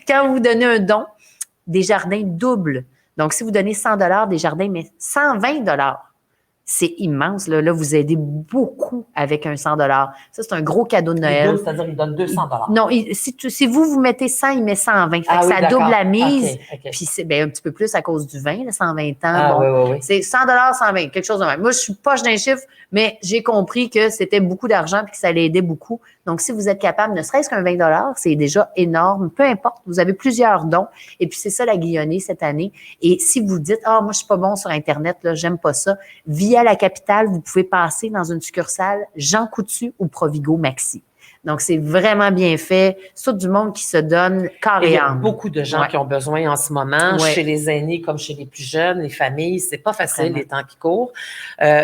quand vous donnez un don, Desjardins double. Donc, si vous donnez 100 $, Desjardins met 120 $. c'est immense. Là, vous aidez beaucoup avec un 100 $. Ça, c'est un gros cadeau de Noël. C'est-à-dire qu'il donne 200 $. Non, si vous mettez 100, il met 120. Fait que ça double la mise. Okay. Puis c'est un petit peu plus à cause du vin, là, 120 ans. Ah, oui. C'est 100 $, 120, quelque chose de même. Moi, je suis poche d'un chiffre, mais j'ai compris que c'était beaucoup d'argent et que ça l'aidait beaucoup. Donc, si vous êtes capable, ne serait-ce qu'un 20 $, c'est déjà énorme. Peu importe, vous avez plusieurs dons. Et puis, c'est ça la Guillonnée cette année. Et si vous dites, moi, je suis pas bon sur Internet, là, j'aime pas ça, via la capitale, vous pouvez passer dans une succursale Jean Coutu ou Provigo Maxi. Donc, c'est vraiment bien fait. C'est du monde qui se donne corps et âme. Il y a beaucoup de gens qui ont besoin en ce moment, chez les aînés comme chez les plus jeunes, les familles. C'est pas facile, les temps qui courent.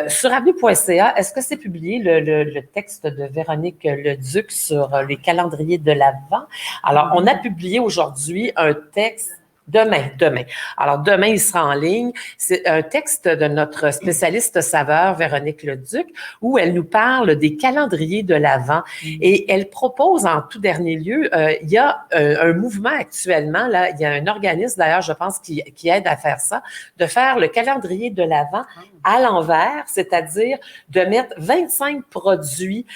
Sur avenue.ca, est-ce que c'est publié le texte de Véronique Leduc sur les calendriers de l'Avent? Alors, on a publié aujourd'hui un texte. Demain. Alors, demain, il sera en ligne. C'est un texte de notre spécialiste saveur, Véronique Leduc, où elle nous parle des calendriers de l'Avent. Et elle propose, en tout dernier lieu, il y a un mouvement actuellement, là, il y a un organisme, d'ailleurs, je pense, qui aide à faire ça, de faire le calendrier de l'Avent à l'envers, c'est-à-dire de mettre 25 produits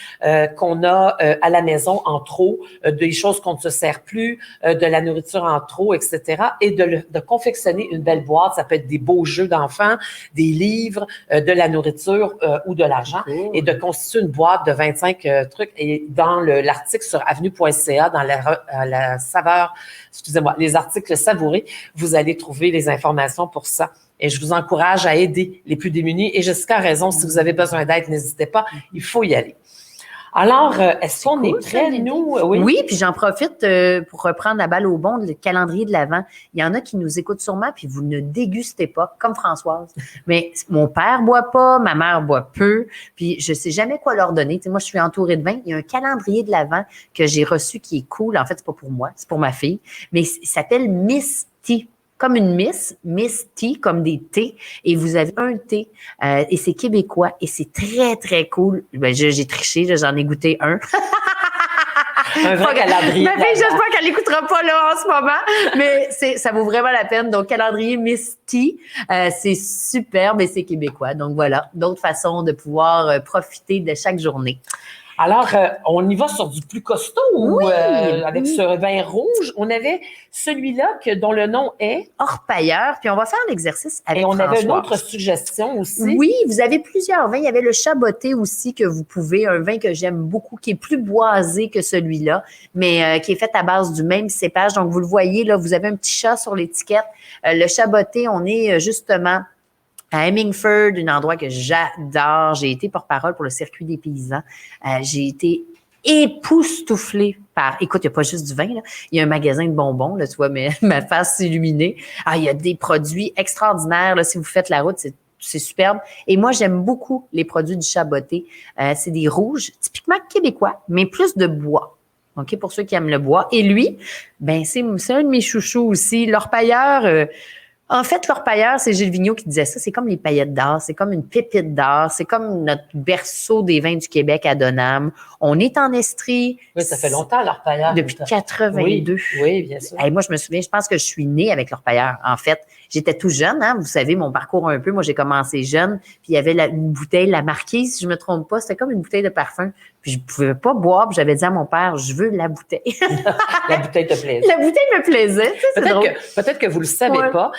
qu'on a à la maison en trop, des choses qu'on ne se sert plus, de la nourriture en trop, etc., et de confectionner une belle boîte. Ça peut être des beaux jeux d'enfants, des livres, de la nourriture ou de l'argent, et de constituer une boîte de 25 trucs. Et dans l'article sur avenue.ca, dans la saveur, excusez-moi, les articles savourés, vous allez trouver les informations pour ça. Et je vous encourage à aider les plus démunis. Et Jessica a raison, si vous avez besoin d'aide, n'hésitez pas, il faut y aller. Alors, est-ce qu'on est prêts, nous? Oui, puis j'en profite pour reprendre la balle au bond, le calendrier de l'Avent. Il y en a qui nous écoutent sûrement, puis vous ne dégustez pas, comme Françoise. Mais mon père boit pas, ma mère boit peu, puis je sais jamais quoi leur donner. Tu sais, moi, je suis entourée de vin. Il y a un calendrier de l'Avent que j'ai reçu qui est cool. En fait, c'est pas pour moi, c'est pour ma fille. Mais il s'appelle Miss Tea. Comme une Miss Tea, comme des thés, et vous avez un thé, et c'est québécois, et c'est très, très cool. Ben, j'ai triché, là, j'en ai goûté un. Un vrai calendrier. Ma fille, j'espère qu'elle n'écoutera pas là en ce moment, mais ça vaut vraiment la peine. Donc, calendrier Miss Tea, c'est superbe et c'est québécois. Donc, voilà, d'autres façons de pouvoir profiter de chaque journée. Alors, on y va sur du plus costaud ou avec ce vin rouge. On avait celui-là dont le nom est Orpailleur, puis on va faire l'exercice avec Françoise. Et on avait une autre suggestion aussi. Oui, vous avez plusieurs vins. Il y avait le Chaboté aussi que vous pouvez, un vin que j'aime beaucoup, qui est plus boisé que celui-là, mais qui est fait à base du même cépage. Donc, vous le voyez, là, vous avez un petit chat sur l'étiquette. Le Chaboté, on est justement à Hemingford, un endroit que j'adore. J'ai été porte-parole pour le circuit des paysans. J'ai été époustouflée par... Écoute, il n'y a pas juste du vin, là. Il y a un magasin de bonbons, là, tu vois, mais ma face s'illuminait. Il y a des produits extraordinaires, là. Si vous faites la route, c'est superbe. Et moi, j'aime beaucoup les produits du Chaboté. C'est des rouges, typiquement québécois, mais plus de bois. OK, pour ceux qui aiment le bois. Et lui, ben c'est un de mes chouchous aussi. L'Orpailleur... En fait, l'Orpailleur, c'est Gilles Vigneault qui disait ça, c'est comme les paillettes d'or, c'est comme une pépite d'or, c'est comme notre berceau des vins du Québec à Donham. On est en Estrie. Oui, ça fait longtemps, l'Orpailleur. Depuis 82. Oui, bien sûr. Et moi, je me souviens, je pense que je suis née avec l'Orpailleur. En fait, j'étais tout jeune, hein, vous savez, mon parcours un peu. Moi, j'ai commencé jeune, puis il y avait une bouteille, la Marquise, si je me trompe pas, c'était comme une bouteille de parfum. Puis je pouvais pas boire, puis j'avais dit à mon père, je veux la bouteille. La bouteille te plaisait. La bouteille me plaisait. Peut-être que vous le savez pas.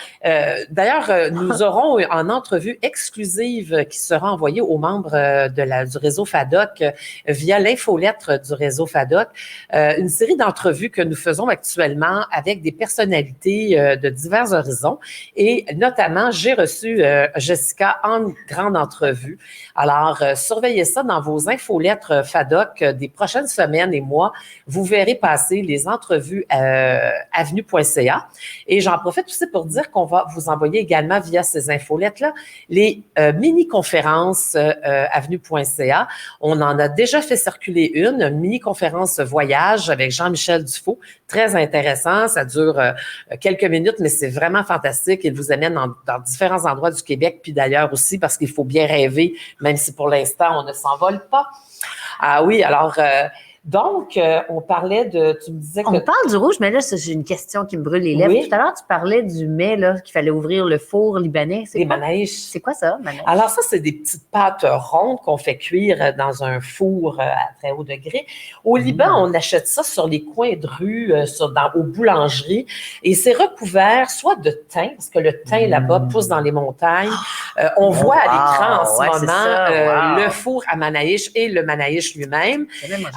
D'ailleurs, nous aurons en entrevue exclusive qui sera envoyée aux membres du réseau FADOC via l'infolettre du réseau FADOC, une série d'entrevues que nous faisons actuellement avec des personnalités de divers horizons. Et notamment, j'ai reçu Jessica en grande entrevue. Alors, surveillez ça dans vos infolettres FADOC des prochaines semaines et mois. Vous verrez passer les entrevues avenue.ca. Et j'en profite aussi pour dire qu'on va vous envoyer également via ces infolettes-là les mini-conférences avenue.ca. On en a déjà fait circuler une mini-conférence voyage avec Jean-Michel Dufault. Très intéressant. Ça dure quelques minutes, mais c'est vraiment fantastique. Il vous amène dans différents endroits du Québec, puis d'ailleurs aussi parce qu'il faut bien rêver, même si pour l'instant, on ne s'envole pas. Ah oui, alors... Donc, on parlait tu me disais que... On parle du rouge, mais là, j'ai une question qui me brûle les lèvres. Oui. Tout à l'heure, tu parlais du mets, là, qu'il fallait ouvrir le four libanais. C'est Des quoi? manèges. C'est quoi ça, manège? Alors ça, c'est des petites pâtes rondes qu'on fait cuire dans un four à très haut degré. Au Liban, on achète ça sur les coins de rue, aux boulangeries, et c'est recouvert soit de thym, parce que le thym là-bas pousse dans les montagnes. On voit à l'écran en ce moment le four à manaïch et le manaïch lui-même.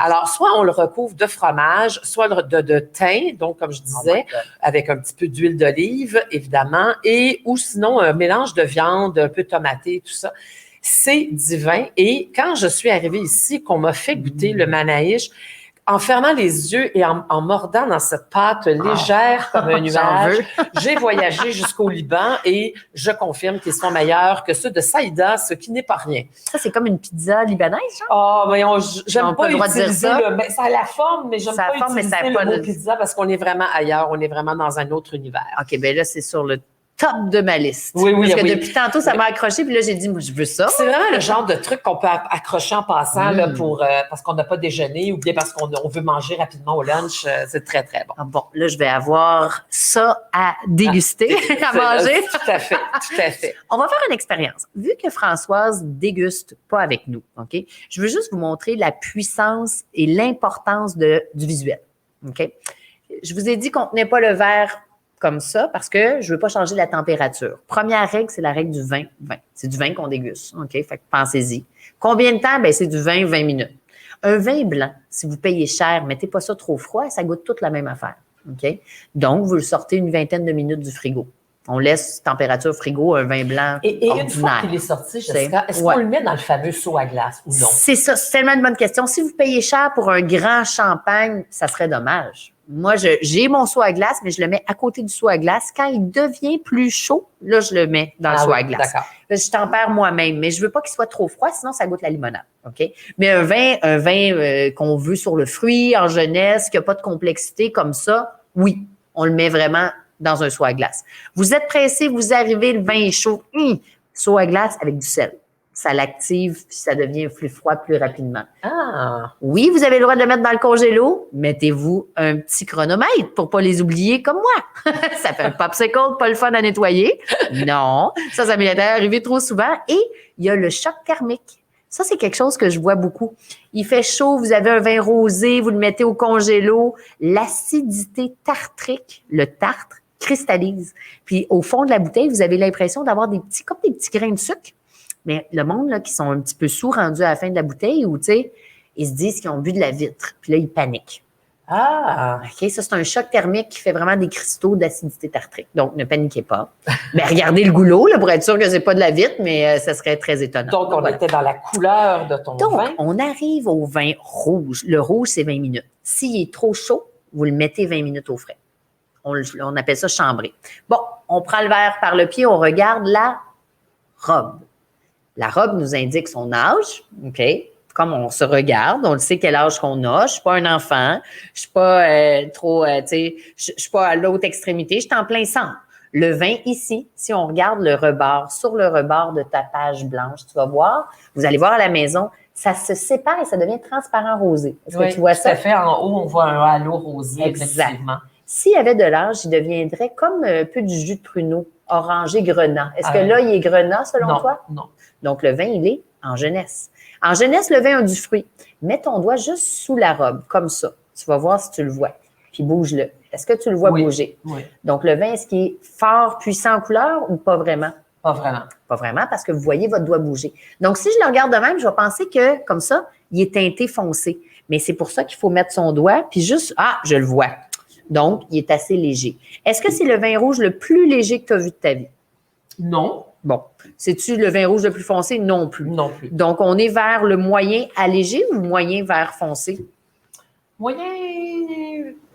Alors, soit on le recouvre de fromage, soit de thym, donc comme je disais, avec un petit peu d'huile d'olive, évidemment, ou sinon un mélange de viande, un peu tomaté, tout ça. C'est divin. Et quand je suis arrivée ici, qu'on m'a fait goûter le manaïch, en fermant les yeux et en mordant dans cette pâte légère comme un nuage, j'ai voyagé jusqu'au Liban et je confirme qu'ils sont meilleurs que ceux de Saïda, ce qui n'est pas rien. Ça, c'est comme une pizza libanaise, genre? Ah, mais j'aime pas utiliser ça ça a la forme, mais j'aime pas utiliser le mot pizza parce qu'on est vraiment ailleurs, on est vraiment dans un autre univers. OK, bien là, c'est sur le top de ma liste. Oui, parce que depuis tantôt, ça m'a accroché, puis là, j'ai dit, moi, je veux ça. C'est vraiment le genre de truc qu'on peut accrocher en passant là, parce qu'on n'a pas déjeuné ou bien parce qu'on veut manger rapidement au lunch. C'est très, très bon. Ah bon, là, je vais avoir ça à déguster, à manger. Tout à fait, tout à fait. On va faire une expérience. Vu que Françoise déguste pas avec nous, OK? Je veux juste vous montrer la puissance et l'importance du visuel, OK? Je vous ai dit qu'on ne tenait pas le verre comme ça parce que je veux pas changer la température. Première règle, c'est la règle du 20-20. C'est du vin qu'on déguste, OK? Fait que pensez-y. Combien de temps? Ben, c'est du 20 minutes. Un vin blanc, si vous payez cher, mettez pas ça trop froid, ça goûte toute la même affaire, OK? Donc, vous le sortez une vingtaine de minutes du frigo. On laisse température frigo, un vin blanc Et une fois qu'il est sorti, Jessica, est-ce qu'on le met dans le fameux seau à glace ou non? C'est ça, c'est tellement une bonne question. Si vous payez cher pour un grand champagne, ça serait dommage. Moi, j'ai mon seau à glace, mais je le mets à côté du seau à glace. Quand il devient plus chaud, là, je le mets dans le seau à glace. D'accord. Je tempère moi-même, mais je veux pas qu'il soit trop froid, sinon ça goûte la limonade. OK? Mais un vin qu'on veut sur le fruit, en jeunesse, qui n'a pas de complexité comme ça, oui, on le met vraiment dans un seau à glace. Vous êtes pressé, vous arrivez, le vin est chaud, seau à glace avec du sel. Ça l'active, puis ça devient plus froid plus rapidement. Ah! Oui, vous avez le droit de le mettre dans le congélo. Mettez-vous un petit chronomètre pour pas les oublier comme moi. Ça fait un popsicle, pas le fun à nettoyer. Non, ça m'est arrivé trop souvent. Et il y a le choc thermique. Ça, c'est quelque chose que je vois beaucoup. Il fait chaud, vous avez un vin rosé, vous le mettez au congélo. L'acidité tartrique, le tartre, cristallise. Puis au fond de la bouteille, vous avez l'impression d'avoir des petits grains de sucre. Mais le monde là, qui sont un petit peu sourds rendus à la fin de la bouteille, ou tu sais, ils se disent qu'ils ont bu de la vitre. Puis là, ils paniquent. Ah! OK, ça, c'est un choc thermique qui fait vraiment des cristaux d'acidité tartrique. Donc, ne paniquez pas. Mais regardez le goulot là, pour être sûr que c'est pas de la vitre, mais ça serait très étonnant. Donc, on était dans la couleur de ton vin. Donc, on arrive au vin rouge. Le rouge, c'est 20 minutes. S'il est trop chaud, vous le mettez 20 minutes au frais. On appelle ça chambré. Bon, on prend le verre par le pied, on regarde la robe. La robe nous indique son âge, OK? Comme on se regarde, on le sait quel âge qu'on a. Je suis pas un enfant, je suis pas je suis pas à l'autre extrémité, je suis en plein centre. Le vin ici, si on regarde le rebord, sur le rebord de ta page blanche, tu vas voir, vous allez voir à la maison, ça se sépare et ça devient transparent rosé. Est-ce que tu vois ça? Tout à fait. En haut, on voit un halo rosé, exact. Effectivement. S'il y avait de l'âge, il deviendrait comme un peu du jus de pruneau, orangé grenat. Est-ce que là, il est grenat selon toi? Non. Donc, le vin, il est en jeunesse. En jeunesse, le vin a du fruit. Mets ton doigt juste sous la robe, comme ça. Tu vas voir si tu le vois. Puis bouge-le. Est-ce que tu le vois bouger? Oui. Donc, le vin, est-ce qu'il est fort, puissant en couleur ou pas vraiment? Pas vraiment. Pas vraiment, parce que vous voyez votre doigt bouger. Donc, si je le regarde de même, je vais penser que, comme ça, il est teinté foncé. Mais c'est pour ça qu'il faut mettre son doigt, puis juste, je le vois. Donc, il est assez léger. Est-ce que c'est le vin rouge le plus léger que tu as vu de ta vie? Non. Bon. C'est-tu le vin rouge le plus foncé? Non plus. Non plus. Donc, on est vers le moyen allégé ou moyen vers foncé? Moyen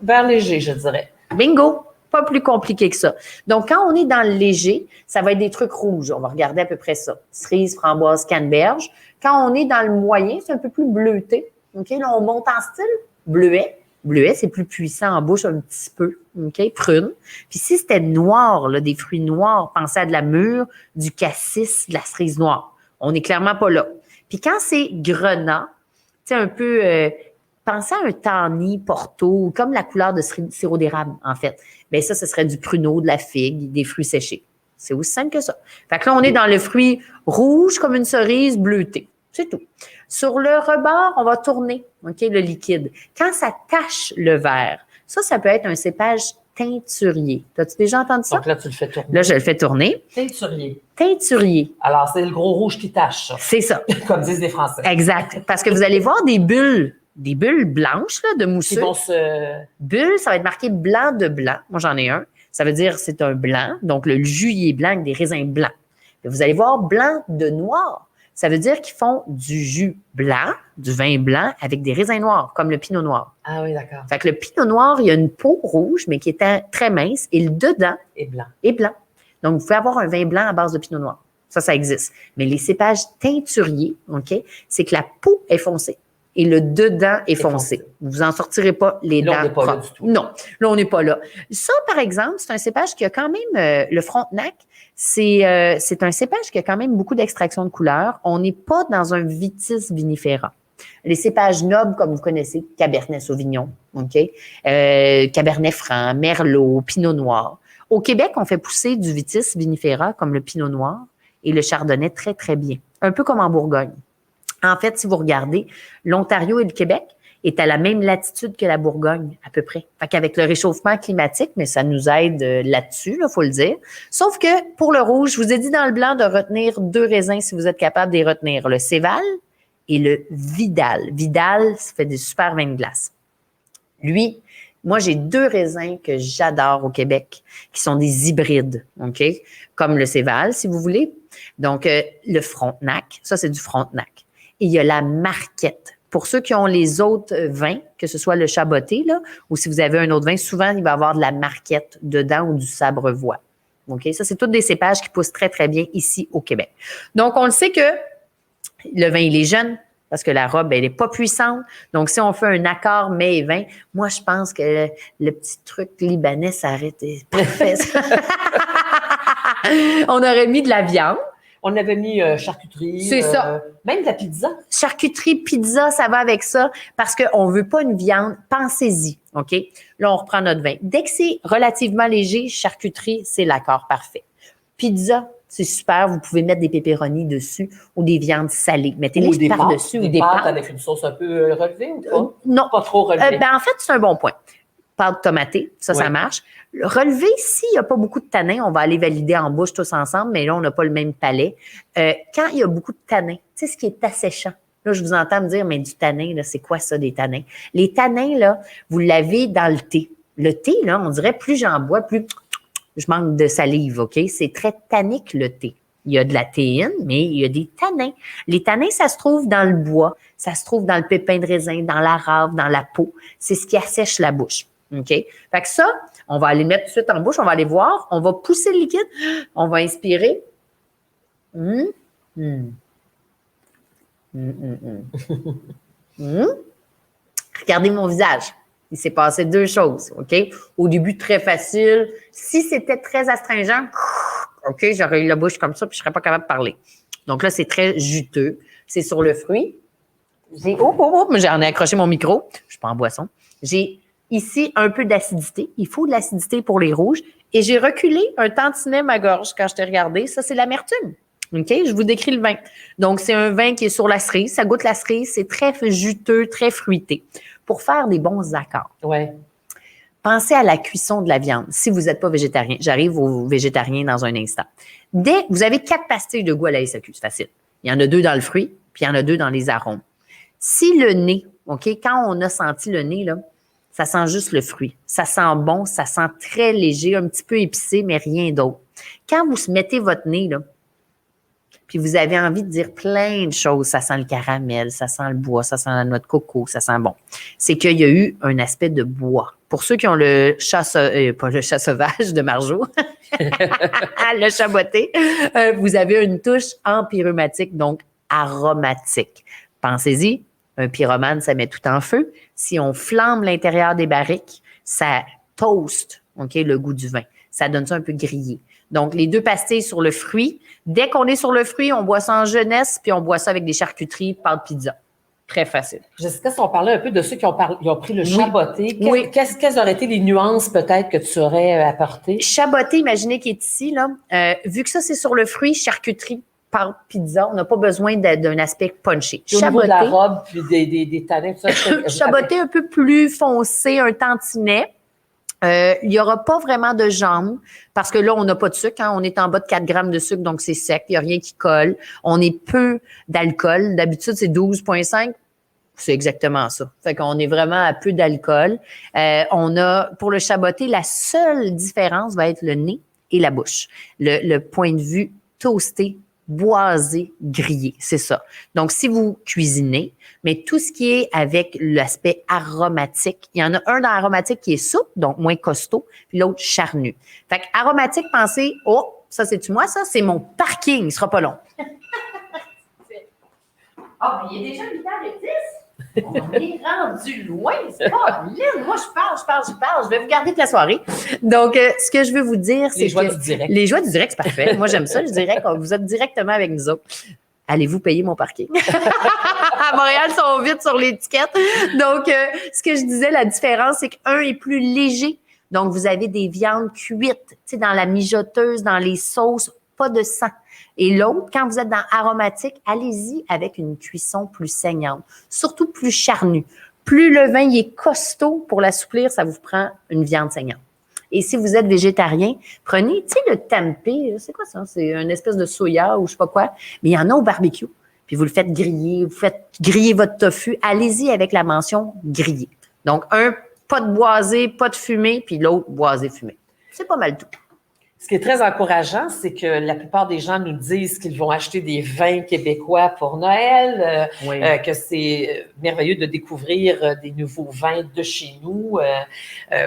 vers léger, je dirais. Bingo! Pas plus compliqué que ça. Donc, quand on est dans le léger, ça va être des trucs rouges. On va regarder à peu près ça. Cerise, framboise, canneberge. Quand on est dans le moyen, c'est un peu plus bleuté. OK? Là, on monte en style. Bleuet. Bleuet, c'est plus puissant en bouche un petit peu. OK? Prune. Puis si c'était noir, là, des fruits noirs, pensez à de la mûre, du cassis, de la cerise noire. On n'est clairement pas là. Puis quand c'est grenat, tu sais, un peu pensez à un tawny porto, comme la couleur de sirop d'érable, en fait. Bien, ça, ce serait du pruneau, de la figue, des fruits séchés. C'est aussi simple que ça. Fait que là, on est dans le fruit rouge comme une cerise bleutée. C'est tout. Sur le rebord, on va tourner, OK, le liquide. Quand ça tache le verre, ça peut être un cépage teinturier. T'as-tu déjà entendu ça? Donc là, tu le fais tourner. Là, je le fais tourner. Teinturier. Teinturier. Alors, c'est le gros rouge qui tache, ça. C'est ça. Comme disent les Français. Exact. Parce que vous allez voir des bulles blanches, là, de mousseux. Qui vont se... Bulle, ça va être marqué blanc de blanc. Moi, j'en ai un. Ça veut dire c'est un blanc. Donc, le jus, il est blanc avec des raisins blancs. Et vous allez voir blanc de noir. Ça veut dire qu'ils font du jus blanc, du vin blanc avec des raisins noirs, comme le pinot noir. Ah oui, d'accord. Fait que le pinot noir, il y a une peau rouge, mais qui est très mince, et le dedans Et blanc. est blanc. Donc, vous pouvez avoir un vin blanc à base de pinot noir. Ça existe. Mais les cépages teinturiers, OK, c'est que la peau est foncée et le dedans est foncé. Vous n'en sortirez pas les dents. Là, on n'est pas là du tout. Non, là, on n'est pas là. Ça, par exemple, c'est un cépage qui a quand même, le Frontenac, c'est un cépage qui a quand même beaucoup d'extraction de couleurs. On n'est pas dans un vitis vinifera. Les cépages nobles, comme vous connaissez, Cabernet Sauvignon, OK, Cabernet Franc, Merlot, Pinot Noir. Au Québec, on fait pousser du vitis vinifera comme le Pinot Noir et le Chardonnay très, très bien. Un peu comme en Bourgogne. En fait, si vous regardez, l'Ontario et le Québec est à la même latitude que la Bourgogne, à peu près. Fait qu'avec le réchauffement climatique, mais ça nous aide là-dessus, faut le dire. Sauf que pour le rouge, je vous ai dit dans le blanc de retenir 2 raisins si vous êtes capable de les retenir. Le Céval et le Vidal. Vidal, ça fait des super vins de glace. Lui, moi, j'ai 2 raisins que j'adore au Québec, qui sont des hybrides, OK? Comme le Céval, si vous voulez. Donc, le Frontenac, ça, c'est du Frontenac. Et il y a la Marquette. Pour ceux qui ont les autres vins, que ce soit le Chaboté, là, ou si vous avez un autre vin, souvent, il va y avoir de la Marquette dedans ou du Sabrevois. OK? Ça, c'est tous des cépages qui poussent très, très bien ici au Québec. Donc, on le sait que le vin, il est jeune parce que la robe, elle n'est pas puissante. Donc, si on fait un accord mets et vin, moi, je pense que le petit truc libanais, ça aurait été parfait. On aurait mis de la viande. On avait mis charcuterie. C'est ça. Même de la pizza. Charcuterie, pizza, ça va avec ça parce qu'on ne veut pas une viande. Pensez-y, OK? Là, on reprend notre vin. Dès que c'est relativement léger, charcuterie, c'est l'accord parfait. Pizza, c'est super. Vous pouvez mettre des pepperonis dessus ou des viandes salées. Mettez-les par-dessus ou des pâtes. Avec une sauce un peu relevée ou pas? Non. Pas trop relevée. En fait, c'est un bon point. Pâte tomatée, ça marche. Relevé, s'il n'y a pas beaucoup de tanins, on va aller valider en bouche tous ensemble, mais là, on n'a pas le même palais. Quand il y a beaucoup de tanins, tu sais, ce qui est asséchant, là, je vous entends me dire, mais du tanin, là, c'est quoi ça, des tanins? Les tanins, là, vous l'avez dans le thé. Le thé, là, on dirait, plus j'en bois, plus je manque de salive, OK? C'est très tannique, le thé. Il y a de la théine, mais il y a des tanins. Les tanins, ça se trouve dans le bois, ça se trouve dans le pépin de raisin, dans la rave, dans la peau. C'est ce qui assèche la bouche. OK? Fait que ça, on va aller mettre tout de suite en bouche, on va aller voir, on va pousser le liquide, on va inspirer. Regardez mon visage. Il s'est passé 2 choses, OK? Au début, très facile. Si c'était très astringent, OK, j'aurais eu la bouche comme ça, puis je ne serais pas capable de parler. Donc là, c'est très juteux. C'est sur le fruit. J'en ai accroché mon micro. Je ne suis pas en boisson. J'ai ici un peu d'acidité. Il faut de l'acidité pour les rouges. Et j'ai reculé un tantinet ma gorge quand je t'ai regardé. Ça, c'est l'amertume. OK? Je vous décris le vin. Donc, c'est un vin qui est sur la cerise. Ça goûte la cerise. C'est très juteux, très fruité. Pour faire des bons accords. Ouais. Pensez à la cuisson de la viande. Si vous n'êtes pas végétarien, j'arrive aux végétariens dans un instant. Vous avez 4 pastilles de goût à la SAQ, c'est facile. Il y en a 2 dans le fruit, puis il y en a 2 dans les arômes. Si le nez, OK, quand on a senti le nez, là, ça sent juste le fruit. Ça sent bon, ça sent très léger, un petit peu épicé, mais rien d'autre. Quand vous mettez votre nez, là, puis vous avez envie de dire plein de choses, ça sent le caramel, ça sent le bois, ça sent la noix de coco, ça sent bon. C'est qu'il y a eu un aspect de bois. Pour ceux qui ont le chat, pas le chat sauvage de Marjo, le chaboté, vous avez une touche empyromatique, donc aromatique. Pensez-y, un pyromane, ça met tout en feu. Si on flambe l'intérieur des barriques, ça toast, OK, le goût du vin. Ça donne ça un peu grillé. Donc, les 2 pastilles sur le fruit. Dès qu'on est sur le fruit, on boit ça en jeunesse, puis on boit ça avec des charcuteries, pâte pizza. Très facile. Jessica, si on parlait un peu de ceux qui ont pris le chaboté, Oui. quelles auraient été les nuances peut-être que tu aurais apportées? Chaboté, imaginez qu'il est ici, là. Vu que ça, c'est sur le fruit, charcuterie, pâte, pizza, on n'a pas besoin d'un aspect punché. Puis au niveau de la robe, puis des tanins, tout ça. Chaboté un peu plus foncé, un tantinet. Il n'y aura pas vraiment de jambes parce que là, on n'a pas de sucre. Hein, on est en bas de 4 grammes de sucre, donc c'est sec. Il n'y a rien qui colle. On est peu d'alcool. D'habitude, c'est 12,5. C'est exactement ça. Fait qu'on est vraiment à peu d'alcool. On a, pour le chaboté, la seule différence va être le nez et la bouche. Le point de vue toasté, boisé, grillé, c'est ça. Donc, si vous cuisinez, mais tout ce qui est avec l'aspect aromatique, il y en a un dans l'aromatique qui est souple, donc moins costaud, puis l'autre charnu. Fait que aromatique, pensez, oh, ça c'est-tu moi, ça? C'est mon parking, il sera pas long. Ah, mais il est déjà 8h10. On est rendu loin, c'est pas Lynn. Moi, je parle. Je vais vous garder toute la soirée. Donc, ce que je veux vous dire, c'est que... Les joies du direct, c'est parfait. Moi, j'aime ça, le direct. Vous êtes directement avec nous autres. Allez-vous payer mon parking? À Montréal, ils sont vite sur l'étiquette. Donc, ce que je disais, la différence, c'est qu'un est plus léger. Donc, vous avez des viandes cuites, tu sais, dans la mijoteuse, dans les sauces, pas de sang. Et l'autre, quand vous êtes dans aromatique, allez-y avec une cuisson plus saignante, surtout plus charnue. Plus le vin il est costaud, pour l'assouplir, ça vous prend une viande saignante. Et si vous êtes végétarien, prenez, tu sais, le tempeh, c'est quoi ça? C'est une espèce de soya ou je sais pas quoi, mais il y en a au barbecue. Puis vous le faites griller, vous faites griller votre tofu. Allez-y avec la mention grillé. Donc, un, pas de boisé, pas de fumée, puis l'autre, boisé, fumé. C'est pas mal tout. Ce qui est très encourageant, c'est que la plupart des gens nous disent qu'ils vont acheter des vins québécois pour Noël, que c'est merveilleux de découvrir des nouveaux vins de chez nous.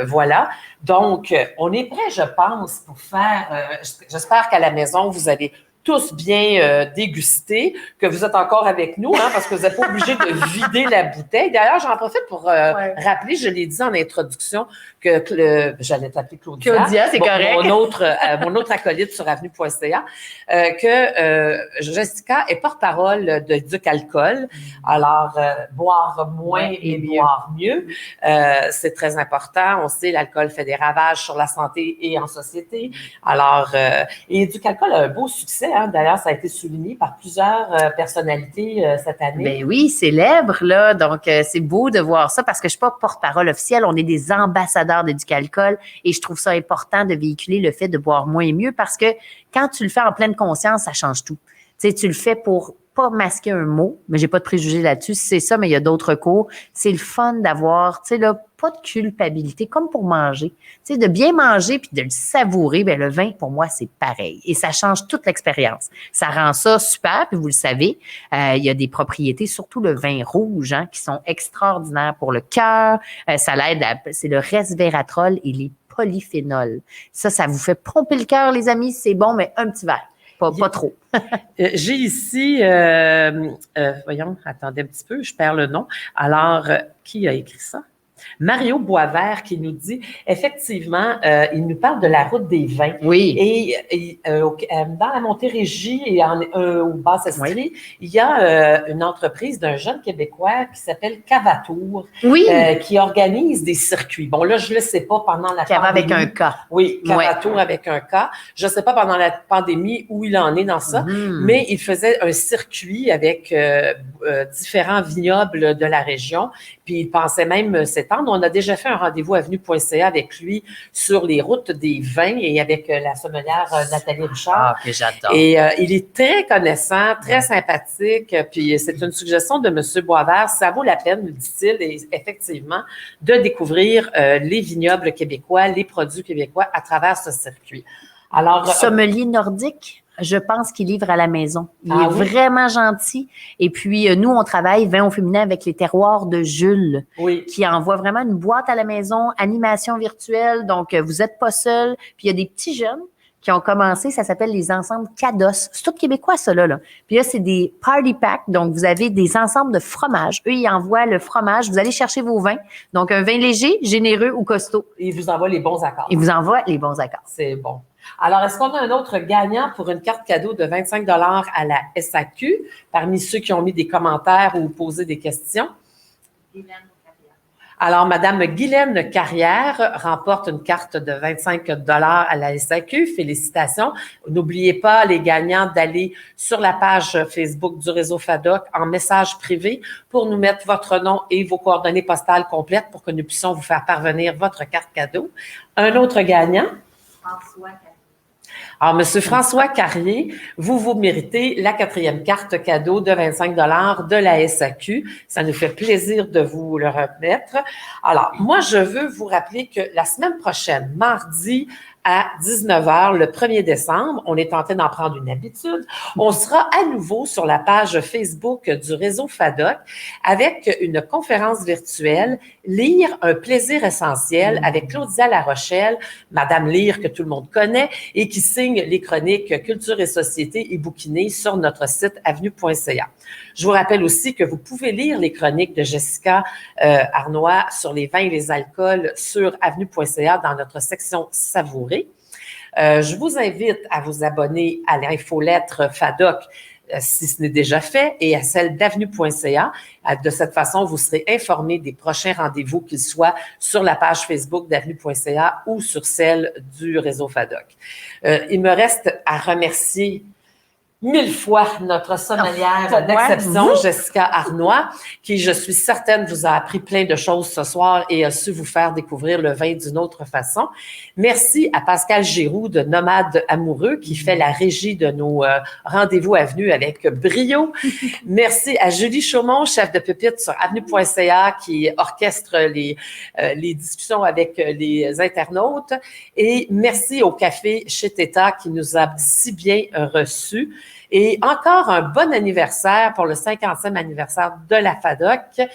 Voilà. Donc, on est prêt, je pense, pour faire... j'espère qu'à la maison, vous allez tous bien dégusté, que vous êtes encore avec nous, hein, parce que vous n'êtes pas obligé de vider la bouteille. D'ailleurs, j'en profite pour rappeler, je l'ai dit en introduction, que j'allais t'appeler Claudia. Claudia, c'est correct. Mon autre acolyte sur avenue.ca, que Jessica est porte-parole de Duc Alcool. Alors, boire moins et boire mieux, c'est très important. On sait, l'alcool fait des ravages sur la santé et en société. Alors, et Duc Alcool a un beau succès. Hein? D'ailleurs, ça a été souligné par plusieurs personnalités cette année. Ben oui, célèbre, là. Donc, c'est beau de voir ça parce que je suis pas porte-parole officielle. On est des ambassadeurs de Duc Alcool et je trouve ça important de véhiculer le fait de boire moins et mieux parce que quand tu le fais en pleine conscience, ça change tout. Tu sais, tu le fais pour pas masquer un mot, mais j'ai pas de préjugés là-dessus. Si c'est ça, mais il y a d'autres cours. C'est le fun d'avoir, tu sais, là, pas de culpabilité, comme pour manger. Tu sais, de bien manger puis de le savourer, ben le vin, pour moi, c'est pareil. Et ça change toute l'expérience. Ça rend ça super, puis vous le savez, il y a des propriétés, surtout le vin rouge, hein, qui sont extraordinaires pour le cœur. Ça l'aide c'est le resveratrol et les polyphénols. Ça vous fait pomper le cœur, les amis. C'est bon, mais un petit verre. Pas trop. J'ai ici, voyons, attendez un petit peu, je perds le nom. Alors, qui a écrit ça? Mario Boisvert qui nous dit, effectivement, il nous parle de la route des vins. Oui. Et dans la Montérégie et au Basse-Estrie, il y a une entreprise d'un jeune Québécois qui s'appelle Cavatour, qui organise des circuits. Bon, là, je ne le sais pas pendant la pandémie. Avec un K. Oui, Cavatour avec un K. Je ne sais pas pendant la pandémie où il en est dans ça, mais il faisait un circuit avec différents vignobles de la région, puis il pensait même s'étendre. On a déjà fait un rendez-vous à avenue.ca avec lui sur les routes des vins et avec la sommelière Nathalie Richard. Ah, que j'adore. Et il est très connaissant, très sympathique. Puis c'est une suggestion de M. Boisvert. Ça vaut la peine, dit-il, et effectivement, de découvrir les vignobles québécois, les produits québécois à travers ce circuit. Alors, sommelier nordique, je pense qu'il livre à la maison. Il est vraiment gentil. Et puis, nous, on travaille vin au féminin avec les terroirs de Jules, qui envoie vraiment une boîte à la maison, animation virtuelle. Donc, vous n'êtes pas seul. Puis, il y a des petits jeunes qui ont commencé, ça s'appelle les ensembles Cados. C'est tout québécois, ça, là. Puis là, c'est des party packs. Donc, vous avez des ensembles de fromage. Eux, ils envoient le fromage. Vous allez chercher vos vins. Donc, un vin léger, généreux ou costaud. Ils vous envoient les bons accords. Ils vous envoient les bons accords. C'est bon. Alors, est-ce qu'on a un autre gagnant pour une carte cadeau de 25 à la SAQ parmi ceux qui ont mis des commentaires ou posé des questions? Alors, Madame Guylaine Carrière remporte une carte de 25 à la SAQ. Félicitations. N'oubliez pas, les gagnants, d'aller sur la page Facebook du réseau FADOC en message privé pour nous mettre votre nom et vos coordonnées postales complètes pour que nous puissions vous faire parvenir votre carte cadeau. Un autre gagnant? François Carrier. Alors, M. François Carrier, vous méritez la 4e carte cadeau de 25 de la SAQ. Ça nous fait plaisir de vous le remettre. Alors, moi, je veux vous rappeler que la semaine prochaine, mardi, à 19h, le 1er décembre, on est tenté d'en prendre une habitude. On sera à nouveau sur la page Facebook du réseau FADOC avec une conférence virtuelle « Lire, un plaisir essentiel » avec Claudia Larochelle, Madame Lire que tout le monde connaît et qui signe les chroniques Culture et Société et bouquinées sur notre site avenue.ca. Je vous rappelle aussi que vous pouvez lire les chroniques de Jessica Arnois sur les vins et les alcools sur avenue.ca dans notre section Savourer. Je vous invite à vous abonner à l'infolettre FADOC si ce n'est déjà fait et à celle d'avenue.ca. De cette façon, vous serez informé des prochains rendez-vous, qu'ils soient sur la page Facebook d'avenue.ca ou sur celle du réseau FADOC. Il me reste à remercier 1000 fois notre sommelière d'exception, Jessica Arnois, qui, je suis certaine, vous a appris plein de choses ce soir et a su vous faire découvrir le vin d'une autre façon. Merci à Pascal Giroux de Nomade Amoureux qui fait la régie de nos rendez-vous Avenue avec brio. Merci à Julie Chaumont, chef de pupitre sur avenue.ca qui orchestre les discussions avec les internautes. Et merci au Café chez Teta qui nous a si bien reçus. Et encore un bon anniversaire pour le 50e anniversaire de la FADOC.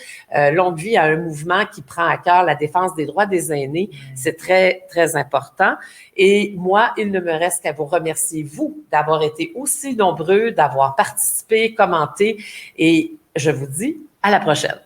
Longue vie à un mouvement qui prend à cœur la défense des droits des aînés. C'est très, très important. Et moi, il ne me reste qu'à vous remercier, vous, d'avoir été aussi nombreux, d'avoir participé, commenté. Et je vous dis à la prochaine.